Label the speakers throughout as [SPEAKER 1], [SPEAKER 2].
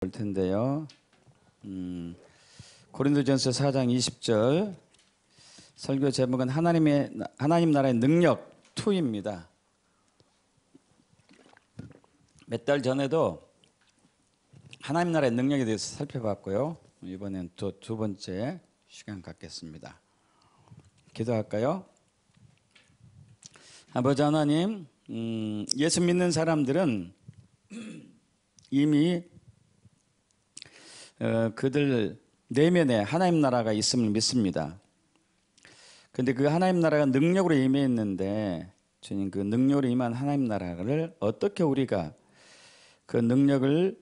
[SPEAKER 1] 볼 텐데요. 고린도전서 4장 20절 설교 제목은 하나님 나라의 능력 2입니다. 몇 달 전에도 하나님 나라의 능력에 대해서 살펴봤고요. 이번엔 또 두 번째 시간 갖겠습니다. 기도할까요? 아버지 하나님, 예수 믿는 사람들은 이미 그들 내면에 하나님 나라가 있음을 믿습니다. 그런데 그 하나님 나라가 능력으로 임해있는데 주님, 그 능력으로 임한 하나님 나라를 어떻게 우리가 그 능력을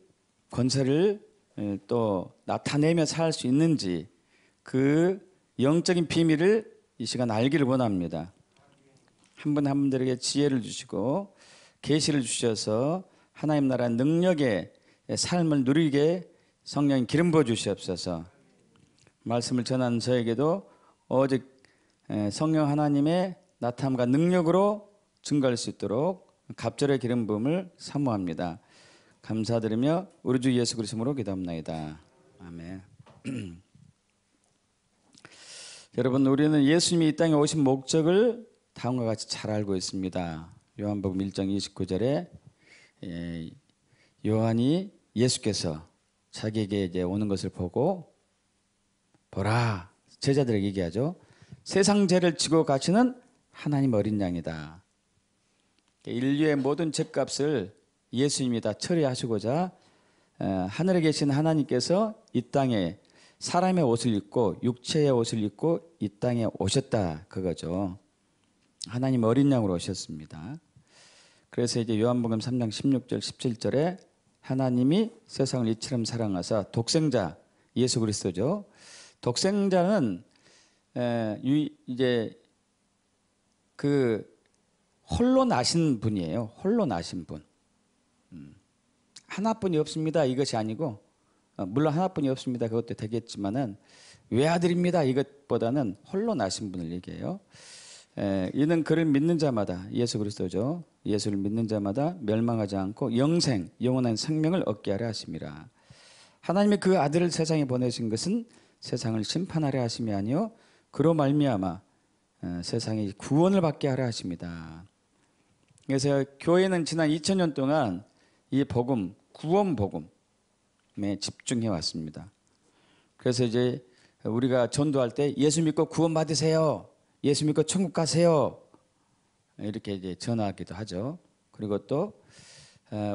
[SPEAKER 1] 권세를 또 나타내며 살 수 있는지 그 영적인 비밀을 이 시간 알기를 원합니다. 한 분 한 분들에게 지혜를 주시고 계시를 주셔서 하나님 나라 능력의 삶을 누리게 성령님 기름 부어 주시옵소서. 말씀을 전하는 저에게도 오직 성령 하나님의 나타남과 능력으로 증거할 수 있도록 갑절의 기름 부음을 사모합니다. 감사드리며 우리 주 예수 그리스도로 기도합나이다. 아멘. 여러분, 우리는 예수님이 이 땅에 오신 목적을 다음과 같이 잘 알고 있습니다. 요한복음 1장 29절에 요한이 예수께서 자기에게 이제 오는 것을 보고 보라, 제자들에게 얘기하죠. 세상 죄를 지고 가시는 하나님 어린 양이다. 인류의 모든 죄값을 예수님이 다 처리하시고자 하늘에 계신 하나님께서 이 땅에 사람의 옷을 입고 육체의 옷을 입고 이 땅에 오셨다, 그거죠. 하나님 어린 양으로 오셨습니다. 그래서 이제 요한복음 3장 16절 17절에 하나님이 세상을 이처럼 사랑하사 독생자 예수 그리스도죠. 독생자는 이제 그 홀로 나신 분이에요. 홀로 나신 분. 하나뿐이 없습니다, 이것이 아니고, 물론 하나뿐이 없습니다, 그것도 되겠지만은 외아들입니다, 이것보다는 홀로 나신 분을 얘기해요. 이는 그를 믿는 자마다, 예수 그리스도죠, 예수를 믿는 자마다 멸망하지 않고 영원한 생명을 얻게 하려 하심이라. 하나님이 그 아들을 세상에 보내신 것은 세상을 심판하려 하심이 아니요 그로 말미암아 세상에 구원을 받게 하려 하십니다. 그래서 교회는 지난 2000년 동안 이 복음, 구원 복음에 집중해 왔습니다. 그래서 이제 우리가 전도할 때 예수 믿고 구원 받으세요, 예수 믿고 천국 가세요, 이렇게 이제 전하기도 하죠. 그리고 또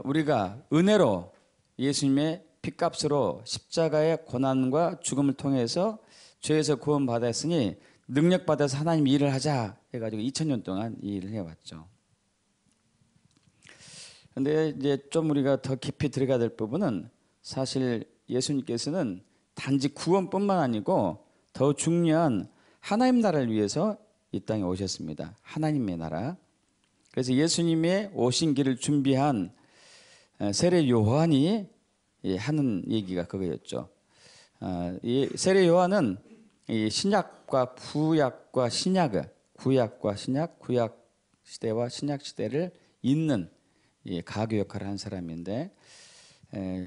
[SPEAKER 1] 우리가 은혜로 예수님의 핏값으로 십자가의 고난과 죽음을 통해서 죄에서 구원 받았으니 능력 받아서 하나님 일을 하자 해가지고 2000년 동안 이 일을 해왔죠. 근데 이제 좀 우리가 더 깊이 들어가야 될 부분은 사실 예수님께서는 단지 구원뿐만 아니고 더 중요한 하나님 나라를 위해서 이 땅에 오셨습니다. 하나님의 나라. 그래서 예수님의 오신 길을 준비한 세례 요한이 하는 얘기가 그거였죠. 이 세례 요한은 이 신약과 구약과 신약을, 구약과 신약, 구약 시대와 신약 시대를 잇는 이 가교 역할을 한 사람인데,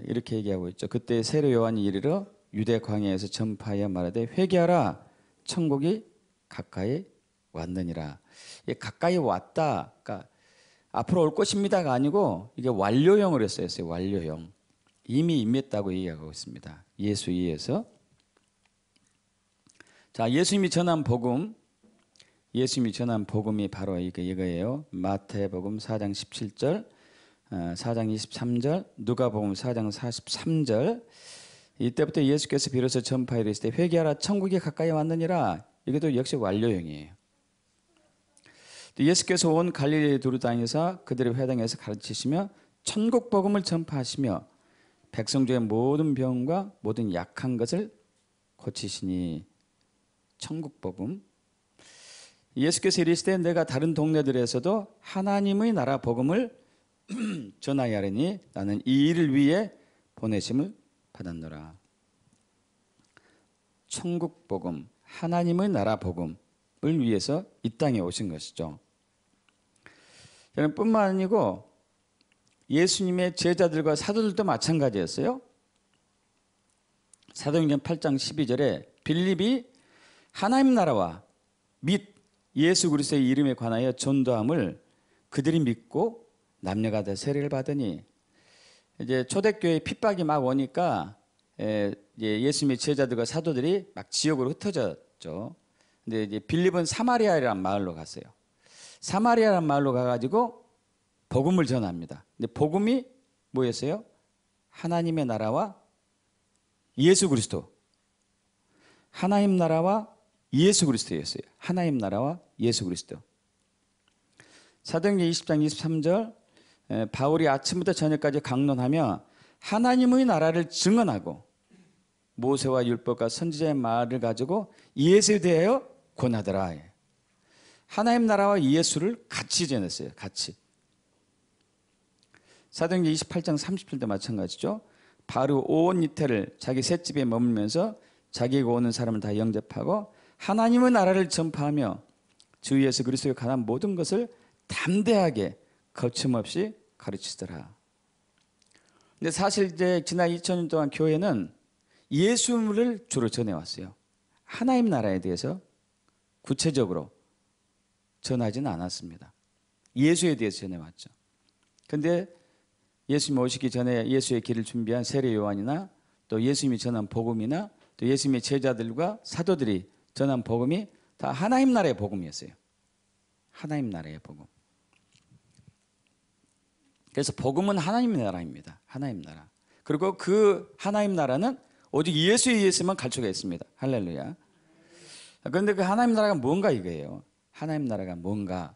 [SPEAKER 1] 이렇게 얘기하고 있죠. 그때 세례 요한이 이르러 유대 광야에서 전파하여 말하되 회개하라, 천국이 가까이 왔느니라. 가까이 왔다, 그러니까 앞으로 올 것입니다가 아니고 이게 완료형으로 쓰였어요. 완료형. 이미 임했다고 얘기하고 있습니다. 예수 위에서. 자, 예수님이 전한 복음, 예수님이 전한 복음이 바로 이거예요. 마태복음 4장 17절, 4장 23절, 누가복음 4장 43절. 이때부터 예수께서 비로소 전파에 이르시되 회개하라, 천국이 가까이 왔느니라. 이것도 역시 완료형이에요. 예수께서 온 갈릴리에 두루 다니사 그들의 회당에서 가르치시며 천국 복음을 전파하시며 백성 중의 모든 병과 모든 약한 것을 고치시니. 천국 복음. 예수께서 이르시되 내가 다른 동네들에서도 하나님의 나라 복음을 전하여 하리니 나는 이 일을 위해 보내심을 받았노라. 천국 복음, 하나님의 나라 복음을 위해서 이 땅에 오신 것이죠. 뿐만 아니고 예수님의 제자들과 사도들도 마찬가지였어요. 사도행전 8장 12절에 빌립이 하나님 나라와 및 예수 그리스도의 이름에 관하여 전도함을 그들이 믿고 남녀가 다 세례를 받으니, 이제 초대교회 핍박이 막 오니까 예수님의 제자들과 사도들이 막 지역으로 흩어졌죠. 근데 이제 빌립은 사마리아라는 마을로 갔어요. 사마리아라는 마을로 가가지고 복음을 전합니다. 근데 복음이 뭐였어요? 하나님의 나라와 예수 그리스도. 하나님 나라와 예수 그리스도였어요. 하나님 나라와 예수 그리스도. 사도행전 20장 23절, 바울이 아침부터 저녁까지 강론하며 하나님의 나라를 증언하고 모세와 율법과 선지자의 말을 가지고 예수에 대하여 권하더라. 하나님 나라와 예수를 같이 전했어요. 같이. 사도행전 28장 30절도 마찬가지죠. 바로 온 이태를 자기 셋집에 머물면서 자기가 오는 사람을 다 영접하고 하나님의 나라를 전파하며 주 예수 그리스도에 관한 모든 것을 담대하게 거침없이 가르치더라. 근데 사실 이제 지난 2000년 동안 교회는 예수를 주로 전해왔어요. 하나님 나라에 대해서 구체적으로 전하지는 않았습니다. 예수에 대해서 전해왔죠. 근데 예수님 오시기 전에 예수의 길을 준비한 세례 요한이나 또 예수님이 전한 복음이나 또 예수님의 제자들과 사도들이 전한 복음이 다 하나님 나라의 복음이었어요. 하나님 나라의 복음. 그래서 복음은 하나님의 나라입니다. 하나님 나라. 그리고 그 하나님 나라는 오직 예수에 의해서만 갈수가 있습니다. 할렐루야. 그런데 그 하나님 나라가 뭔가 이거예요. 하나님 나라가 뭔가.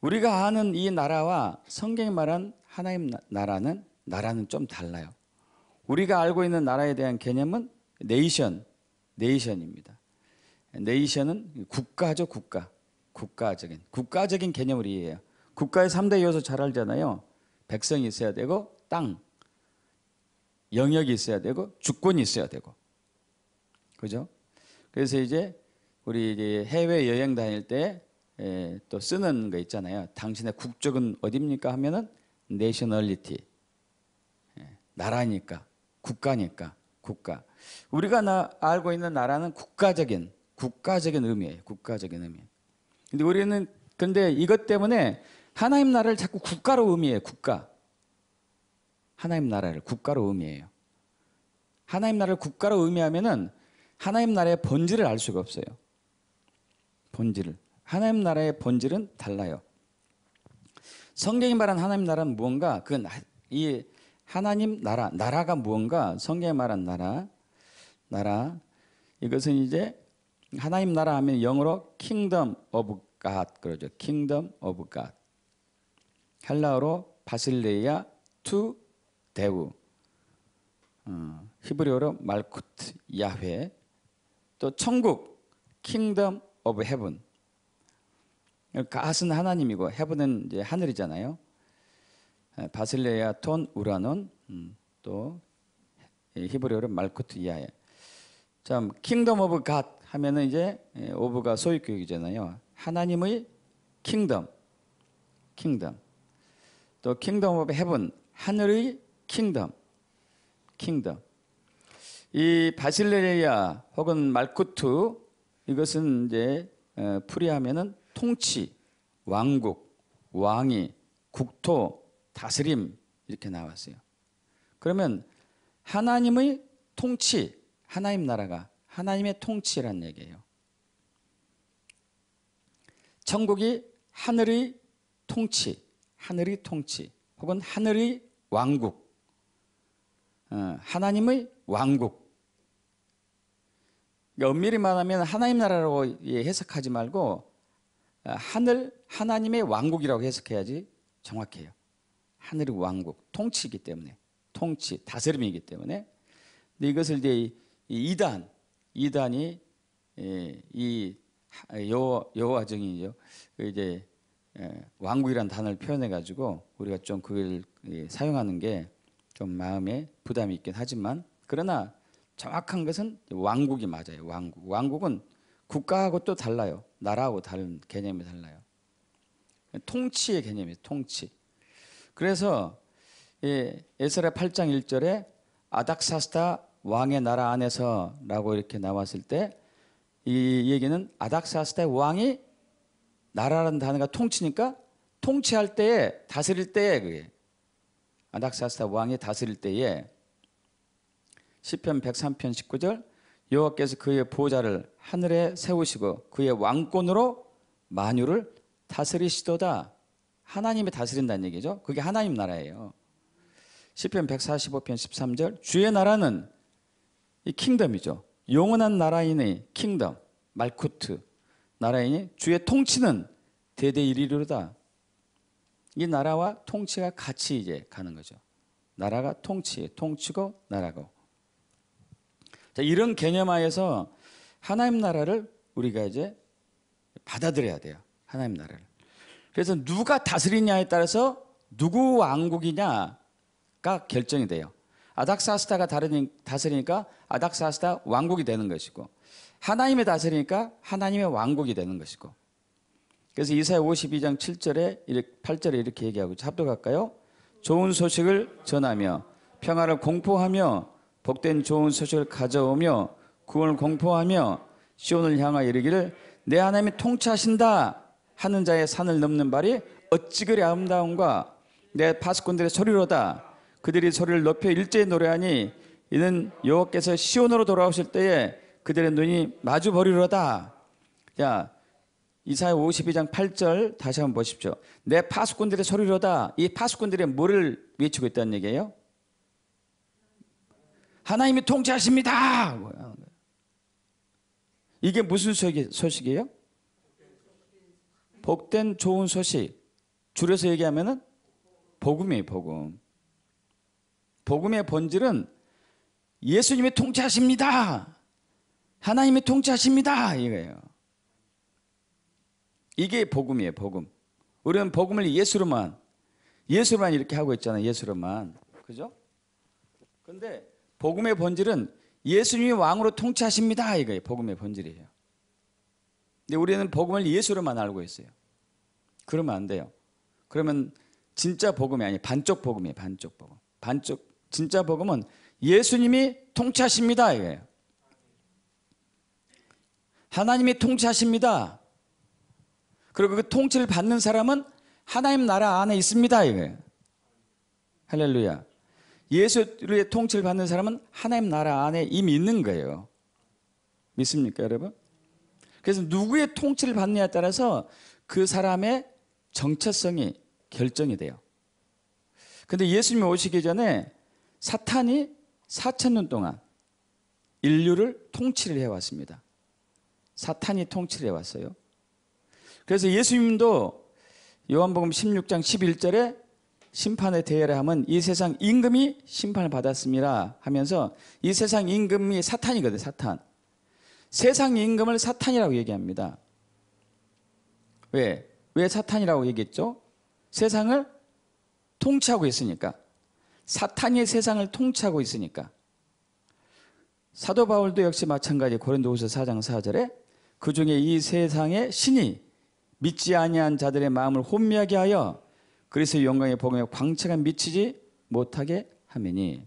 [SPEAKER 1] 우리가 아는 이 나라와 성경이 말한 하나님 나라는 좀 달라요. 우리가 알고 있는 나라에 대한 개념은 네이션입니다. 네이션은 국가죠, 국가. 국가적인 개념을 이해해요. 국가의 3대 요소 잘 알잖아요. 백성이 있어야 되고, 땅, 영역이 있어야 되고, 주권이 있어야 되고. 그죠? 그래서 이제 우리 이제 해외 여행 다닐 때 또 쓰는 거 있잖아요. 당신의 국적은 어디입니까? 하면은 내셔널리티. 나라니까, 국가니까, 국가. 우리가 알고 있는 나라는 국가적인 의미예요. 국가적인 의미. 근데 우리는 근데 이것 때문에 하나님 나라를 자꾸 국가로 의미해요. 국가. 하나님 나라를 국가로 의미해요. 하나님 나라를 국가로 의미하면은 하나님 나라의 본질을 알 수가 없어요. 본질을. 하나님 나라의 본질은 달라요. 성경이 말한 하나님 나라는 무언가, 이 하나님 나라가 무언가, 성경이 말한 나라, 이것은 이제 하나님 나라 하면 영어로 Kingdom of God 그러죠. Kingdom of God. 헬라어로 바실레이아 투 데우, 히브리어로 말쿠트 야훼, 또 천국 Kingdom of Heaven. 갓은 하나님이고 헤븐은 이제 하늘이잖아요. 바실레아 톤 우라논, 또 히브리어로 말쿠트 야훼. 참 킹덤 오브 갓 하면은 이제 오브가 소유 교육이잖아요. 하나님의 킹덤. 또 킹덤 오브 헤븐, 하늘의 킹덤. 이 바실레아 혹은 말쿠트, 이것은 이제 풀이하면은 통치, 왕국, 왕이, 국토, 다스림 이렇게 나왔어요. 그러면 하나님의 통치, 하나님 나라가 하나님의 통치라는 얘기예요. 천국이 하늘의 통치 혹은 하늘의 왕국, 하나님의 왕국. 그러니까 엄밀히 말하면 하나님 나라라고 해석하지 말고 하나님의 왕국이라고 해석해야지 정확해요. 하늘의 왕국, 통치이기 때문에, 다스림이기 때문에. 근데 이것을 이제 이단이 이 여호와정이죠. 이제 왕국이라는 단어를 표현해 가지고 우리가 좀 그걸 사용하는 게 좀 마음에 부담이 있긴 하지만, 그러나 정확한 것은 왕국이 맞아요. 왕국은 국가하고 또 달라요. 나라하고 다른 개념이 달라요. 통치의 개념이에요. 통치. 그래서 에스라 8장 1절에 아닥사스다 왕의 나라 안에서라고 이렇게 나왔을 때 이 얘기는 아닥사스다 왕이 나라라는 단어가 통치니까 통치할 때에 다스릴 때에 그게 아닥사스다 왕이 다스릴 때에 시편 103편 19절 여호와께서 그의 보좌를 하늘에 세우시고 그의 왕권으로 만유를 다스리시도다. 하나님이 다스린다는 얘기죠. 그게 하나님 나라예요. 시편 145편 13절 주의 나라는 이 킹덤이죠. 영원한 나라이니 킹덤, 말쿠트 나라이니 주의 통치는 대대 이르리로다. 이 나라와 통치가 같이 이제 가는 거죠. 나라가 통치고 나라고. 자, 이런 개념하에서 하나님 나라를 우리가 이제 받아들여야 돼요. 하나님 나라를. 그래서 누가 다스리냐에 따라서 누구 왕국이냐가 결정이 돼요. 아닥사스다가 다스리니까 아닥사스다 왕국이 되는 것이고 하나님이 다스리니까 하나님의 왕국이 되는 것이고. 그래서 이사야 52장 7절에 8절에 이렇게 얘기하고 합독할까요? 좋은 소식을 전하며 평화를 공포하며 복된 좋은 소식을 가져오며 구원을 공포하며 시온을 향하여 이르기를 내 하나님이 통치하신다 하는 자의 산을 넘는 발이 어찌 그리 아름다운가. 내 파수꾼들의 소리로다. 그들이 소리를 높여 일제히 노래하니 이는 여호와께서 시온으로 돌아오실 때에 그들의 눈이 마주 보리로다. 자, 이사야 52장 8절 다시 한번 보십시오. 내 파수꾼들의 소리로다. 이 파수꾼들이 뭐를 외치고 있다는 얘기예요? 하나님이 통치하십니다. 이게 무슨 소식이에요? 복된 좋은 소식. 줄여서 얘기하면은 복음이에요, 복음. 복음의 본질은 예수님이 통치하십니다. 하나님이 통치하십니다. 이거예요. 이게 복음이에요, 복음. 우리는 복음을 예수로만 이렇게 하고 있잖아요, 예수로만. 그죠? 근데 복음의 본질은 예수님이 왕으로 통치하십니다. 이거예요, 복음의 본질이에요. 근데 우리는 복음을 예수로만 알고 있어요. 그러면 안 돼요. 그러면 진짜 복음이 아니에요. 반쪽 복음이에요, 반쪽 복음. 진짜 복음은 예수님이 통치하십니다. 이거예요. 하나님이 통치하십니다. 그리고 그 통치를 받는 사람은 하나님 나라 안에 있습니다. 이거예요. 할렐루야. 예수의 통치를 받는 사람은 하나님 나라 안에 이미 있는 거예요. 믿습니까, 여러분? 그래서 누구의 통치를 받느냐에 따라서 그 사람의 정체성이 결정이 돼요. 근데 예수님이 오시기 전에 사탄이 4,000년 동안 인류를 통치를 해왔습니다. 사탄이 통치를 해왔어요. 그래서 예수님도 요한복음 16장 11절에 심판의 대회를 하면 이 세상 임금이 심판을 받았습니다 하면서 이 세상 임금이 사탄이거든요. 사탄. 세상 임금을 사탄이라고 얘기합니다. 왜 사탄이라고 얘기했죠? 세상을 통치하고 있으니까. 사탄이 세상을 통치하고 있으니까. 사도 바울도 역시 마찬가지. 고린도후서 4장 4절에 그중에 이 세상의 신이 믿지 아니한 자들의 마음을 혼미하게 하여 그리스도의 영광의 복음에 광채가 미치지 못하게 하매니.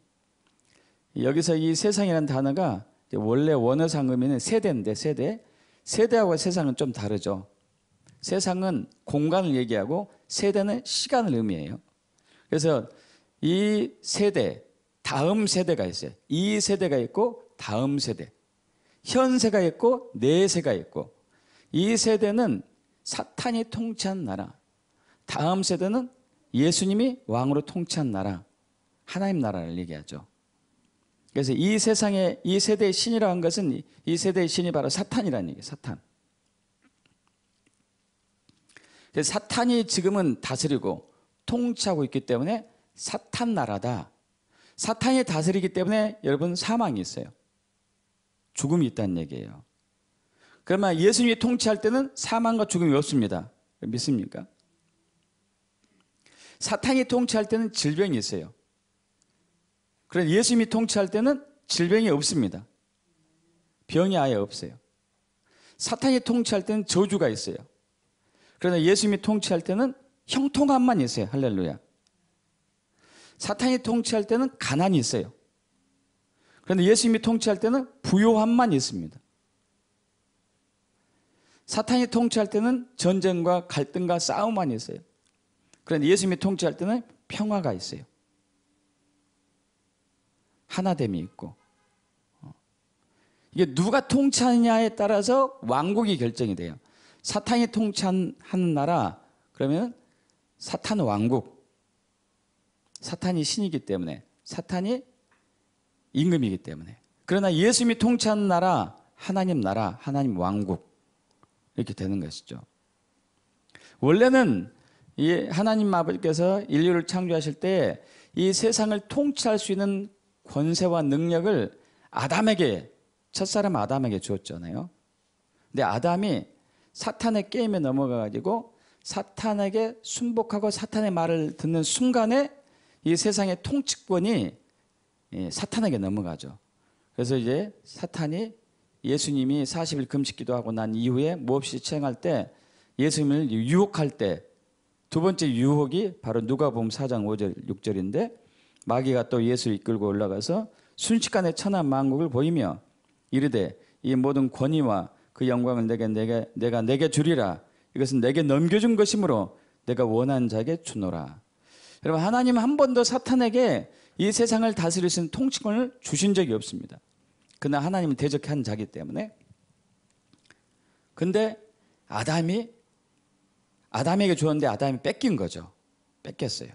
[SPEAKER 1] 여기서 이 세상이라는 단어가 원래 원어상 의미는 세대인데 세대하고 세상은 좀 다르죠. 세상은 공간을 얘기하고 세대는 시간을 의미해요. 그래서 이 세대, 다음 세대가 있어요. 이 세대가 있고 다음 세대. 현세가 있고 내세가 있고. 이 세대는 사탄이 통치한 나라. 다음 세대는 예수님이 왕으로 통치한 나라. 하나님 나라를 얘기하죠. 그래서 이 세상의 이 세대의 신이라고 한 것은 이 세대의 신이 바로 사탄이라는 얘기예요. 사탄. 그래서 사탄이 지금은 다스리고 통치하고 있기 때문에 사탄 나라다. 사탄이 다스리기 때문에 여러분 사망이 있어요. 죽음이 있다는 얘기예요. 그러면 예수님이 통치할 때는 사망과 죽음이 없습니다. 믿습니까? 사탄이 통치할 때는 질병이 있어요. 그런데 예수님이 통치할 때는 질병이 없습니다. 병이 아예 없어요. 사탄이 통치할 때는 저주가 있어요. 그러나 예수님이 통치할 때는 형통함만 있어요. 할렐루야. 사탄이 통치할 때는 가난이 있어요. 그런데 예수님이 통치할 때는 부요함만 있습니다. 사탄이 통치할 때는 전쟁과 갈등과 싸움만 있어요. 그런데 예수님이 통치할 때는 평화가 있어요. 하나됨이 있고. 이게 누가 통치하느냐에 따라서 왕국이 결정이 돼요. 사탄이 통치하는 나라, 그러면 사탄 왕국. 사탄이 신이기 때문에, 사탄이 임금이기 때문에. 그러나 예수님이 통치하는 나라, 하나님 왕국. 이렇게 되는 것이죠. 원래는 이 하나님 아버지께서 인류를 창조하실 때 이 세상을 통치할 수 있는 권세와 능력을 아담에게, 첫사람 아담에게 주었잖아요. 근데 아담이 사탄의 게임에 넘어가가지고 사탄에게 순복하고 사탄의 말을 듣는 순간에 이 세상의 통치권이 사탄에게 넘어가죠. 그래서 이제 사탄이 예수님이 40일 금식 기도하고 난 이후에 몹시 체행할 때, 예수님을 유혹할 때 두 번째 유혹이 바로 누가복음 4장 5절 6절인데, 마귀가 또 예수를 이끌고 올라가서 순식간에 천하 만국을 보이며 이르되 이 모든 권위와 그 영광을 내가 내게 주리라. 이것은 내게 넘겨준 것이므로 내가 원하는 자에게 주노라. 여러분, 하나님은 한 번도 사탄에게 이 세상을 다스릴 수 있는 통치권을 주신 적이 없습니다. 그러나 하나님은 대적한 자기 때문에. 근데 아담에게 주었는데 아담이 뺏긴 거죠. 뺏겼어요.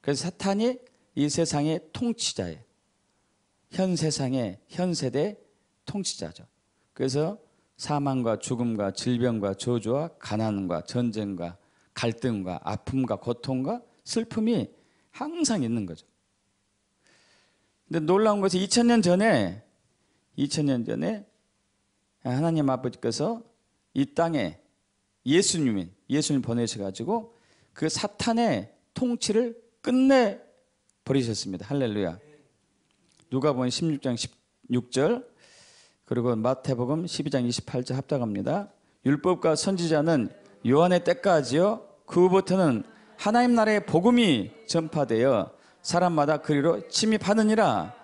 [SPEAKER 1] 그래서 사탄이 이 세상의 통치자예요. 현 세상의, 현 세대의 통치자죠. 그래서 사망과 죽음과 질병과 저주와 가난과 전쟁과 갈등과 아픔과 고통과 슬픔이 항상 있는 거죠. 근데 놀라운 것이 2000년 전에 하나님 아버지께서 이 땅에 예수님을 보내셔가지고 그 사탄의 통치를 끝내 버리셨습니다. 할렐루야. 누가복음 16장 16절, 그리고 마태복음 12장 28절 합작합니다. 율법과 선지자는 요한의 때까지요, 그 후부터는 하나님 나라의 복음이 전파되어 사람마다 그리로 침입하느니라.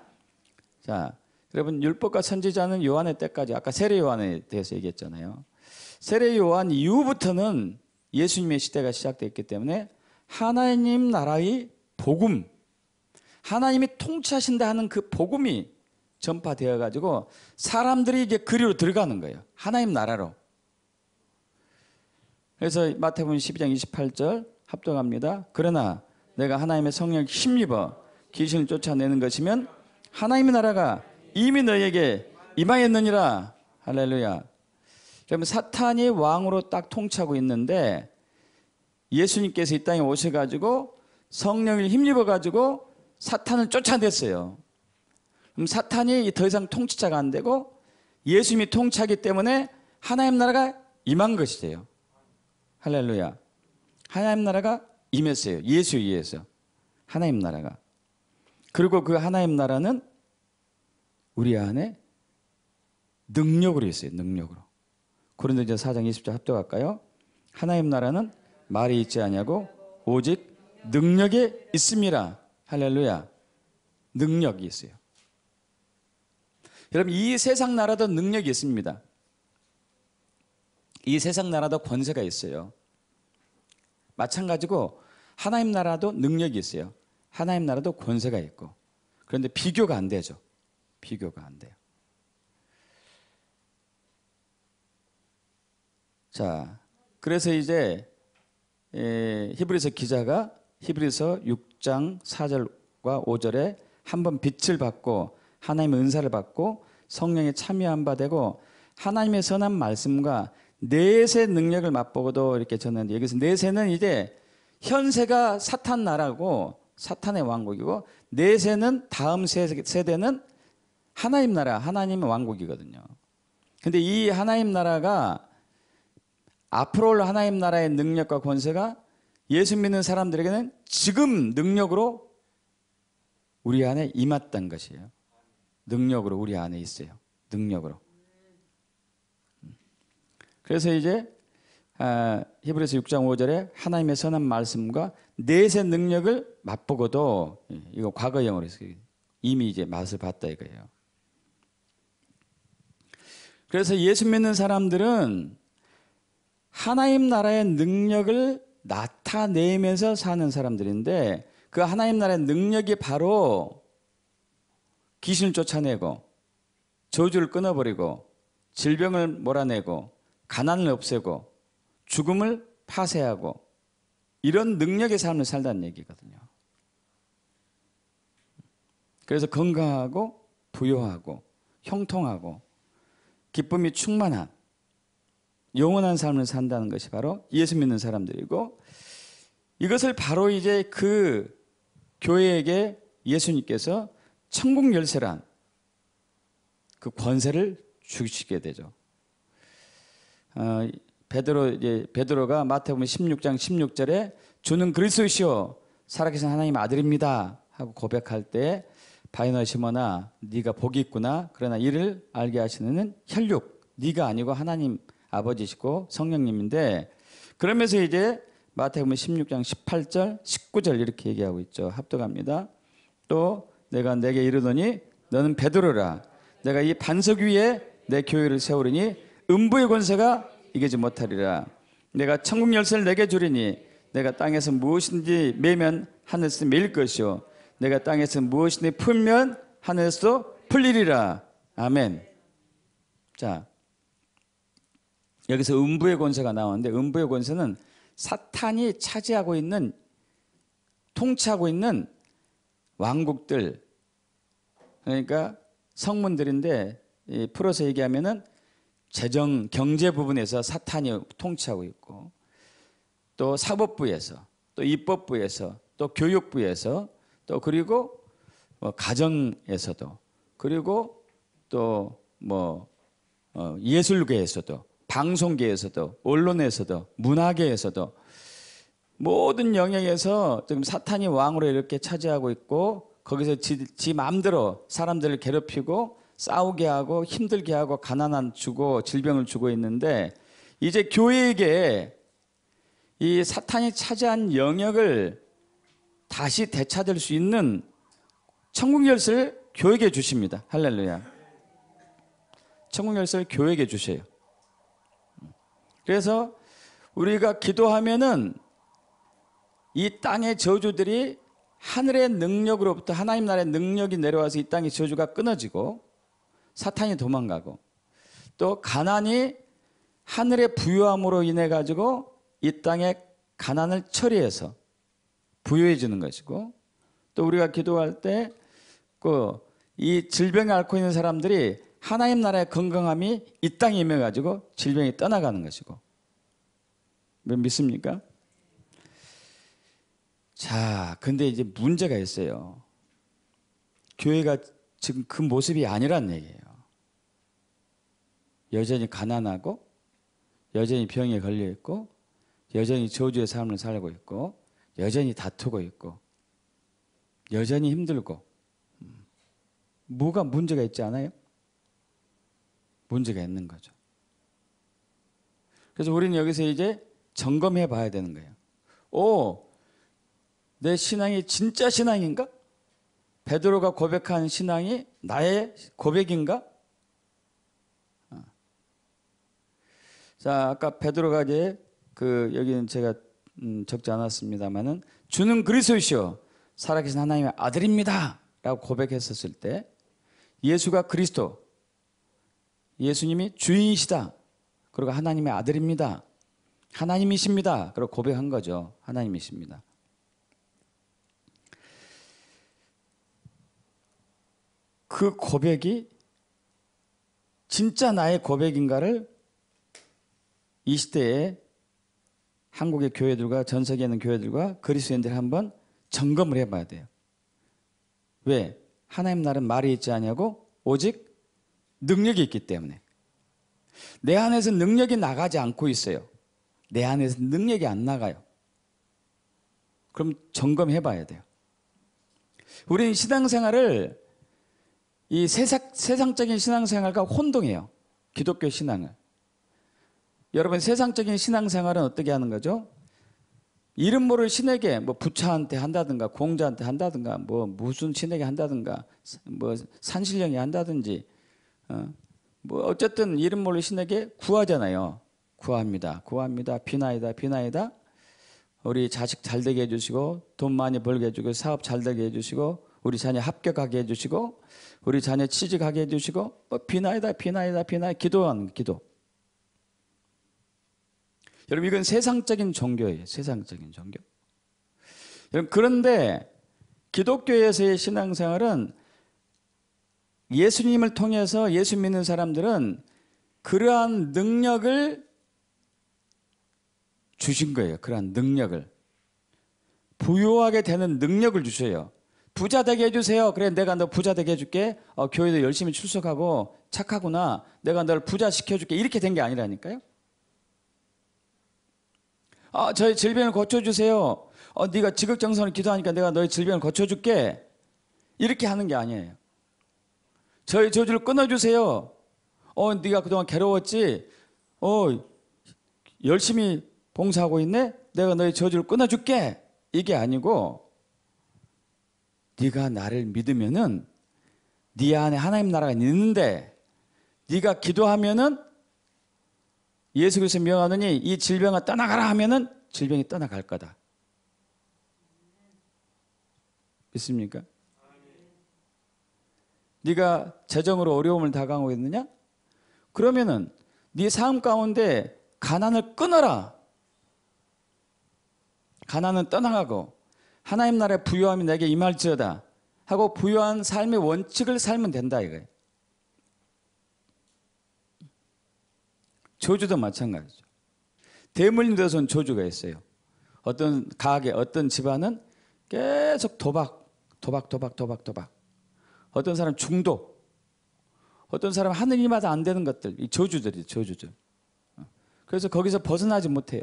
[SPEAKER 1] 자, 여러분, 율법과 선지자는 요한의 때까지, 아까 세례 요한에 대해서 얘기했잖아요. 세례 요한 이후부터는 예수님의 시대가 시작됐기 때문에 하나님 나라의 복음, 하나님이 통치하신다 하는 그 복음이 전파되어 가지고 사람들이 이제 그리로 들어가는 거예요. 하나님 나라로. 그래서 마태복음 12장 28절 합독합니다. 그러나 내가 하나님의 성령을 힘입어 귀신을 쫓아내는 것이면 하나님의 나라가 이미 너희에게 임하였느니라. 할렐루야. 그러면 사탄이 왕으로 딱 통치하고 있는데 예수님께서 이 땅에 오셔가지고 성령을 힘입어가지고 사탄을 쫓아냈어요. 그럼 사탄이 더 이상 통치자가 안 되고 예수님이 통치하기 때문에 하나님 나라가 임한 것이에요. 할렐루야. 하나님 나라가 임했어요. 예수에 의해서. 하나님 나라가. 그리고 그 하나님 나라는 우리 안에 능력으로 있어요. 능력으로. 고린도전서 4장 20절 합독할까요? 하나님 나라는 말이 있지 아니하고 오직 능력이 있음이라. 할렐루야. 능력이 있어요. 여러분, 이 세상 나라도 능력이 있습니다. 이 세상 나라도 권세가 있어요. 마찬가지고 하나님 나라도 능력이 있어요. 하나님 나라도 권세가 있고. 그런데 비교가 안 되죠. 비교가 안 돼요. 자, 그래서 이제 히브리서 기자가 히브리서 6장 4절과 5절에 한번 빛을 받고 하나님의 은사를 받고 성령에 참여한 바 되고 하나님의 선한 말씀과 내세 능력을 맛보고도 이렇게 전하는데, 여기서 내세는 이제 현세가 사탄 나라고 사탄의 왕국이고 내세는 다음 세대는 하나님 나라, 하나님의 왕국이거든요. 근데 이 하나님 나라가 앞으로 올 하나님 나라의 능력과 권세가 예수 믿는 사람들에게는 지금 능력으로 우리 안에 임했던 것이에요. 능력으로 우리 안에 있어요. 능력으로. 그래서 이제 히브리서 6장 5절에 하나님의 선한 말씀과 내세 능력을 맛보고도, 이거 과거형으로 해서 이미 이제 맛을 봤다 이거예요. 그래서 예수 믿는 사람들은 하나님 나라의 능력을 나타내면서 사는 사람들인데, 그 하나님 나라의 능력이 바로 귀신을 쫓아내고 저주를 끊어버리고 질병을 몰아내고 가난을 없애고 죽음을 파쇄하고 이런 능력의 삶을 살다는 얘기거든요. 그래서 건강하고 부유하고 형통하고 기쁨이 충만한 영원한 삶을 산다는 것이 바로 예수 믿는 사람들이고, 이것을 바로 이제 그 교회에게 예수님께서 천국 열쇠란 그 권세를 주시게 되죠. 베드로가 마태복음 16장 16절에 주는 그리스도시요 살아계신 하나님 아들입니다 하고 고백할 때, 바요나 시몬아 네가 복이 있구나. 그러나 이를 알게 하시는 혈육, 네가 아니고 하나님 아버지시고 성령님인데, 그러면서 이제 마태복음 16장 18절 19절 이렇게 얘기하고 있죠. 합독합니다. 또 내가 내게 이르노니 너는 베드로라. 내가 이 반석 위에 내 교회를 세우리니 음부의 권세가 이기지 못하리라. 내가 천국 열쇠를 내게 주리니 내가 땅에서 무엇인지 매면 하늘에서 매일 것이요 내가 땅에서 무엇인지 풀면 하늘에서 풀리리라. 아멘. 자, 여기서 음부의 권세가 나오는데, 음부의 권세는 사탄이 차지하고 있는, 통치하고 있는 왕국들, 그러니까 성문들인데, 풀어서 얘기하면은 재정, 경제 부분에서 사탄이 통치하고 있고, 또 사법부에서, 또 입법부에서, 또 교육부에서, 또 그리고 가정에서도, 그리고 또 예술계에서도, 방송계에서도, 언론에서도, 문화계에서도 모든 영역에서 지금 사탄이 왕으로 이렇게 차지하고 있고, 거기서 지 마음대로 사람들을 괴롭히고 싸우게 하고 힘들게 하고 가난한 주고 질병을 주고 있는데, 이제 교회에게 이 사탄이 차지한 영역을 다시 되찾을 수 있는 천국 열쇠를 교회에게 주십니다. 할렐루야. 천국 열쇠를 교회에게 주셔요. 그래서 우리가 기도하면은 이 땅의 저주들이 하늘의 능력으로부터, 하나님 나라의 능력이 내려와서 이 땅의 저주가 끊어지고 사탄이 도망가고, 또 가난이 하늘의 부유함으로 인해 가지고 이 땅의 가난을 처리해서 부유해지는 것이고, 또 우리가 기도할 때 이 질병을 앓고 있는 사람들이 하나님 나라의 건강함이 이 땅에 임해 가지고 질병이 떠나가는 것이고. 믿습니까? 자, 근데 이제 문제가 있어요. 교회가 지금 그 모습이 아니란 얘기예요. 여전히 가난하고, 여전히 병에 걸려 있고, 여전히 저주의 삶을 살고 있고, 여전히 다투고 있고, 여전히 힘들고. 뭐가 문제가 있지 않아요? 문제가 있는 거죠. 그래서 우리는 여기서 이제 점검해 봐야 되는 거예요. 내 신앙이 진짜 신앙인가? 베드로가 고백한 신앙이 나의 고백인가? 자, 아까 베드로가 이제 여기는 제가 적지 않았습니다만은 주는 그리스도이시오 살아계신 하나님의 아들입니다 라고 고백했었을 때, 예수가 그리스도, 예수님이 주인이시다, 그리고 하나님의 아들입니다, 하나님이십니다, 그리고 고백한 거죠. 하나님이십니다. 그 고백이 진짜 나의 고백인가를 이 시대에 한국의 교회들과 전 세계에 있는 교회들과 그리스도인들이 한번 점검을 해봐야 돼요. 왜? 하나님 나라는 말이 있지 않냐고? 오직 능력이 있기 때문에. 내 안에서 능력이 나가지 않고 있어요. 내 안에서 능력이 안 나가요. 그럼 점검해봐야 돼요. 우리는 신앙생활을 이 세상적인 신앙생활과 혼동해요. 기독교 신앙을. 여러분, 세상적인 신앙생활은 어떻게 하는 거죠? 이름 모를 신에게 부처한테 한다든가 공자한테 한다든가 무슨 신에게 한다든가 산신령이 한다든지 뭐 어쨌든 이름 모를 신에게 구하잖아요. 구합니다. 구합니다. 비나이다. 비나이다. 우리 자식 잘 되게 해주시고 돈 많이 벌게 해주고 사업 잘 되게 해주시고 우리 자녀 합격하게 해주시고 우리 자녀 취직하게 해주시고 뭐 비나이다. 비나이다. 비나이다. 기도하는 기도. 여러분 이건 세상적인 종교예요. 세상적인 종교. 여러분 그런데 기독교에서의 신앙생활은 예수님을 통해서 예수 믿는 사람들은 그러한 능력을 주신 거예요. 그러한 능력을. 부유하게 되는 능력을 주셔요. 부자 되게 해주세요. 그래 내가 너 부자 되게 해줄게. 교회도 열심히 출석하고 착하구나. 내가 너를 부자 시켜줄게. 이렇게 된 게 아니라니까요. 저희 질병을 고쳐주세요. 네가 지극정성을 기도하니까 내가 너의 질병을 고쳐줄게. 이렇게 하는 게 아니에요. 저희 저주를 끊어주세요. 네가 그동안 괴로웠지? 열심히 봉사하고 있네? 내가 너의 저주를 끊어줄게. 이게 아니고 네가 나를 믿으면은 네 안에 하나님 나라가 있는데 네가 기도하면은 예수 그리스도 명하느니 이 질병아 떠나가라 하면은 질병이 떠나갈 거다. 믿습니까? 네가 재정으로 어려움을 당하고 있느냐? 그러면은 네 삶 가운데 가난을 끊어라. 가난은 떠나가고 하나님 나라의 부유함이 내게 임할지어다 하고 부유한 삶의 원칙을 살면 된다 이거예요. 저주도 마찬가지죠. 대물림에서는 저주가 있어요. 어떤 가게, 어떤 집안은 계속 도박. 어떤 사람 중독. 어떤 사람 하늘이마다 안 되는 것들. 이 저주들이죠, 저주들. 그래서 거기서 벗어나지 못해요.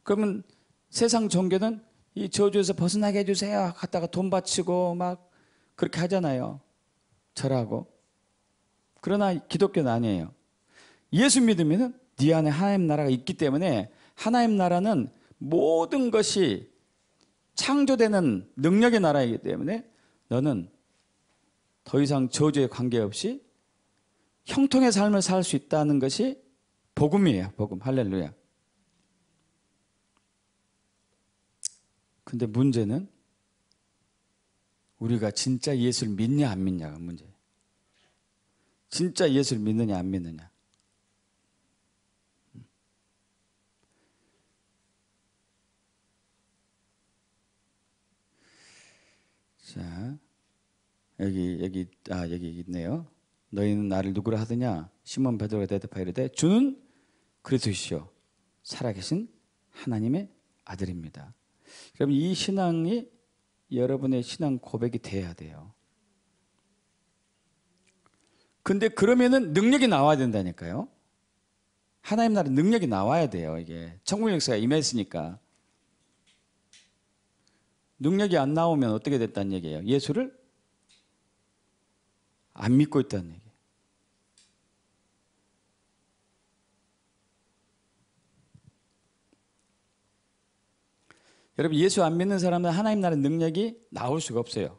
[SPEAKER 1] 그러면 세상 종교는 이 저주에서 벗어나게 해주세요. 갔다가 돈 바치고 막 그렇게 하잖아요. 절하고. 그러나 기독교는 아니에요. 예수 믿으면 네 안에 하나님 나라가 있기 때문에 하나님 나라는 모든 것이 창조되는 능력의 나라이기 때문에 너는 더 이상 저주에 관계없이 형통의 삶을 살 수 있다는 것이 복음이에요. 복음. 할렐루야. 근데 문제는 우리가 진짜 예수를 믿냐 안 믿냐가 문제예요. 진짜 예수를 믿느냐 안 믿느냐. 자, 여기 있네요. 너희는 나를 누구라 하더냐? 시몬 베드로가 대답하여 이르되 주는 그리스도시요 살아계신 하나님의 아들입니다. 여러분 이 신앙이 여러분의 신앙 고백이 돼야 돼요. 근데 그러면은 능력이 나와야 된다니까요. 하나님 나라 능력이 나와야 돼요. 이게 천국 역사가 임했으니까. 능력이 안 나오면 어떻게 됐다는 얘기예요? 예수를 안 믿고 있다는 얘기예요. 여러분 예수 안 믿는 사람은 하나님 나라의 능력이 나올 수가 없어요.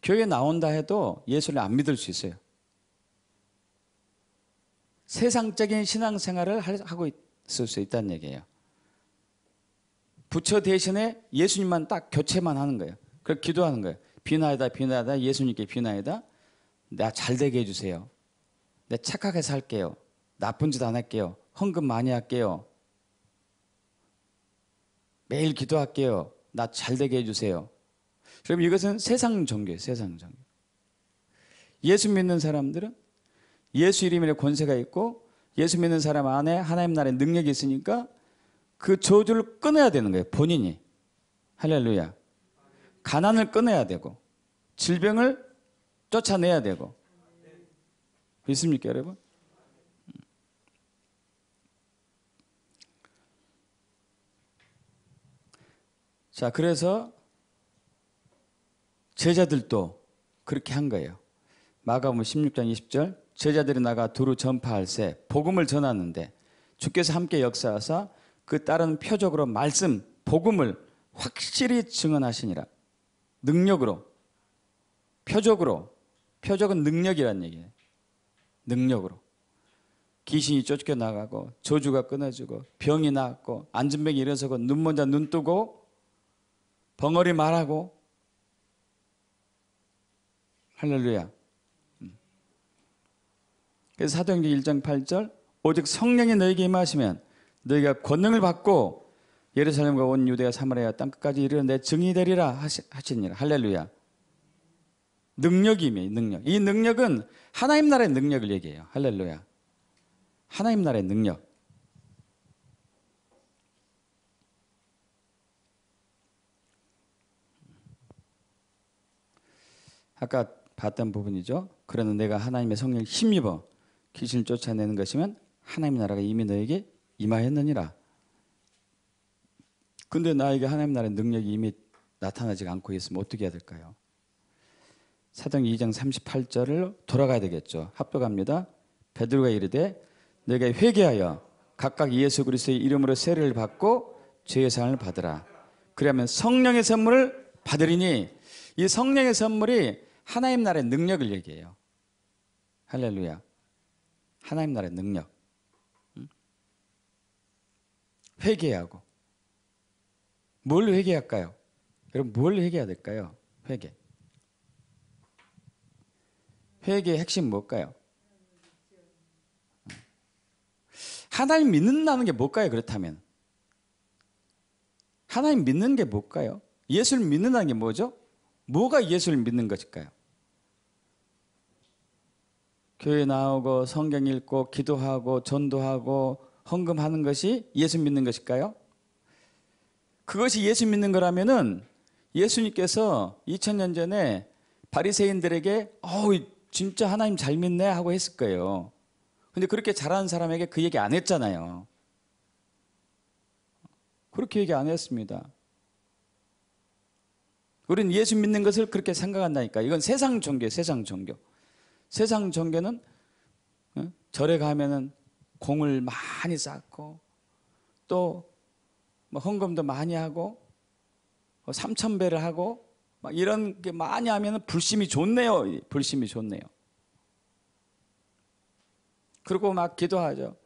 [SPEAKER 1] 교회에 나온다 해도 예수를 안 믿을 수 있어요. 세상적인 신앙생활을 하고 있을 수 있다는 얘기예요. 부처 대신에 예수님만 딱 교체만 하는 거예요. 그걸 기도하는 거예요. 비나이다 비나이다 예수님께 비나이다. 나 잘되게 해주세요. 내 착하게 살게요. 나쁜 짓 안 할게요. 헌금 많이 할게요. 매일 기도할게요. 나 잘되게 해주세요. 그럼 이것은 세상 종교예요. 세상 종교. 예수 믿는 사람들은 예수 이름의 권세가 있고 예수 믿는 사람 안에 하나님 나라의 능력이 있으니까 그 저주를 끊어야 되는 거예요. 본인이. 할렐루야. 가난을 끊어야 되고 질병을 쫓아내야 되고. 믿습니까 여러분? 자, 그래서 제자들도 그렇게 한 거예요. 마가복음 16장 20절 제자들이 나가 두루 전파할세 복음을 전하는데 주께서 함께 역사하사 그 따른 표적으로 말씀 복음을 확실히 증언하시니라. 능력으로 표적으로 표적은 능력이란 얘기예요. 능력으로. 귀신이 쫓겨나가고 저주가 끊어지고 병이 낫고 안진병이 일어서고 눈 먼저 눈 뜨고 벙어리 말하고. 할렐루야. 그래서 사도행전 1장 8절 오직 성령이 너에게 임하시면 너희가 권능을 받고 예루살렘과 온 유대와 사마리아 땅끝까지 이르러 내 증인이 되리라 하시니라. 할렐루야. 능력이며 능력. 이 능력은 하나님 나라의 능력을 얘기해요. 할렐루야. 하나님 나라의 능력. 아까 봤던 부분이죠. 그러나 내가 하나님의 성령을 힘입어 귀신을 쫓아내는 것이면 하나님 나라가 이미 너에게 임하였느니라. 근데 나에게 하나님 나라의 능력이 이미 나타나지 않고 있으면 어떻게 해야 될까요? 사도행전 2장 38절을 돌아가야 되겠죠. 합독합니다. 베드로가 이르되 너희가 회개하여 각각 예수 그리스도의 이름으로 세례를 받고 죄의 사함을 받으라. 그러면 성령의 선물을 받으리니 이 성령의 선물이 하나님 나라의 능력을 얘기해요. 할렐루야. 하나님 나라의 능력. 회개하고. 뭘 회개할까요? 여러분 뭘 회개해야 될까요? 회개. 회개의 핵심 뭘까요? 하나님 믿는다는 게 뭘까요? 그렇다면 하나님 믿는 게 뭘까요? 예수를 믿는다는 게 뭐죠? 뭐가 예수를 믿는 것일까요? 교회 나오고 성경 읽고 기도하고 전도하고 헌금하는 것이 예수 믿는 것일까요? 그것이 예수 믿는 거라면은 예수님께서 2000년 전에 바리새인들에게 진짜 하나님 잘 믿네 하고 했을 거예요. 근데 그렇게 잘하는 사람에게 그 얘기 안 했잖아요. 그렇게 얘기 안 했습니다. 우리는 예수 믿는 것을 그렇게 생각한다니까. 이건 세상 종교예요. 세상 종교. 세상 종교는 절에 가면은 공을 많이 쌓고 또 헌금도 많이 하고 3,000배를 하고 막 이런 게 많이 하면은 불심이 좋네요. 불심이 좋네요. 그리고 막 기도하죠.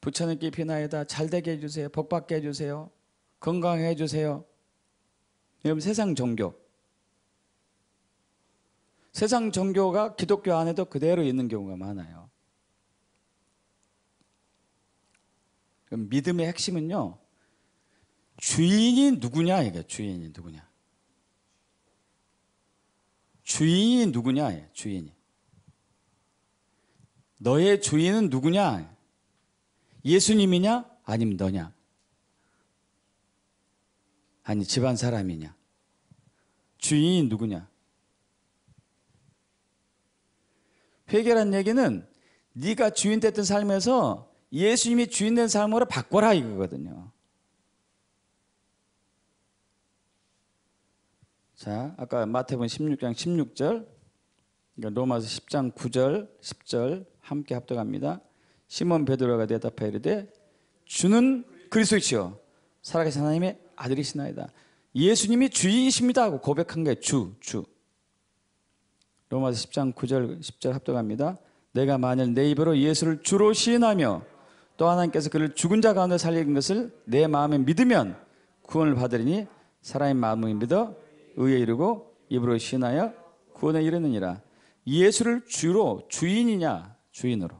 [SPEAKER 1] 부처님께 비나이다 잘되게 해주세요. 복받게 해주세요. 건강하게 해주세요. 여러분 세상 종교. 세상 종교가 기독교 안에도 그대로 있는 경우가 많아요. 믿음의 핵심은요. 주인이 누구냐 이게 주인이 누구냐. 주인이 누구냐 주인이. 너의 주인은 누구냐? 예수님이냐? 아니면 너냐? 아니 집안 사람이냐? 주인이 누구냐? 회개란 얘기는 네가 주인 됐던 삶에서 예수님이 주인 된 삶으로 바꿔라 이거거든요. 자, 아까 마태복음 16장 16절, 로마서 10장 9절, 10절 함께 합독합니다. 시몬 베드로가 대답하여 이르되 주는 그리스도이시요 살아계신 하나님의 아들이시나이다. 예수님이 주인이십니다 하고 고백한 거예요. 주. 로마서 10장 9절 10절 합독합니다. 내가 만일 내 입으로 예수를 주로 시인하며 또 하나님께서 그를 죽은 자 가운데 살린 것을 내 마음에 믿으면 구원을 받으리니 사람의 마음을 믿어 의에 이르고 입으로 시인하여 구원에 이르느니라. 예수를 주로 주인이냐 주인으로.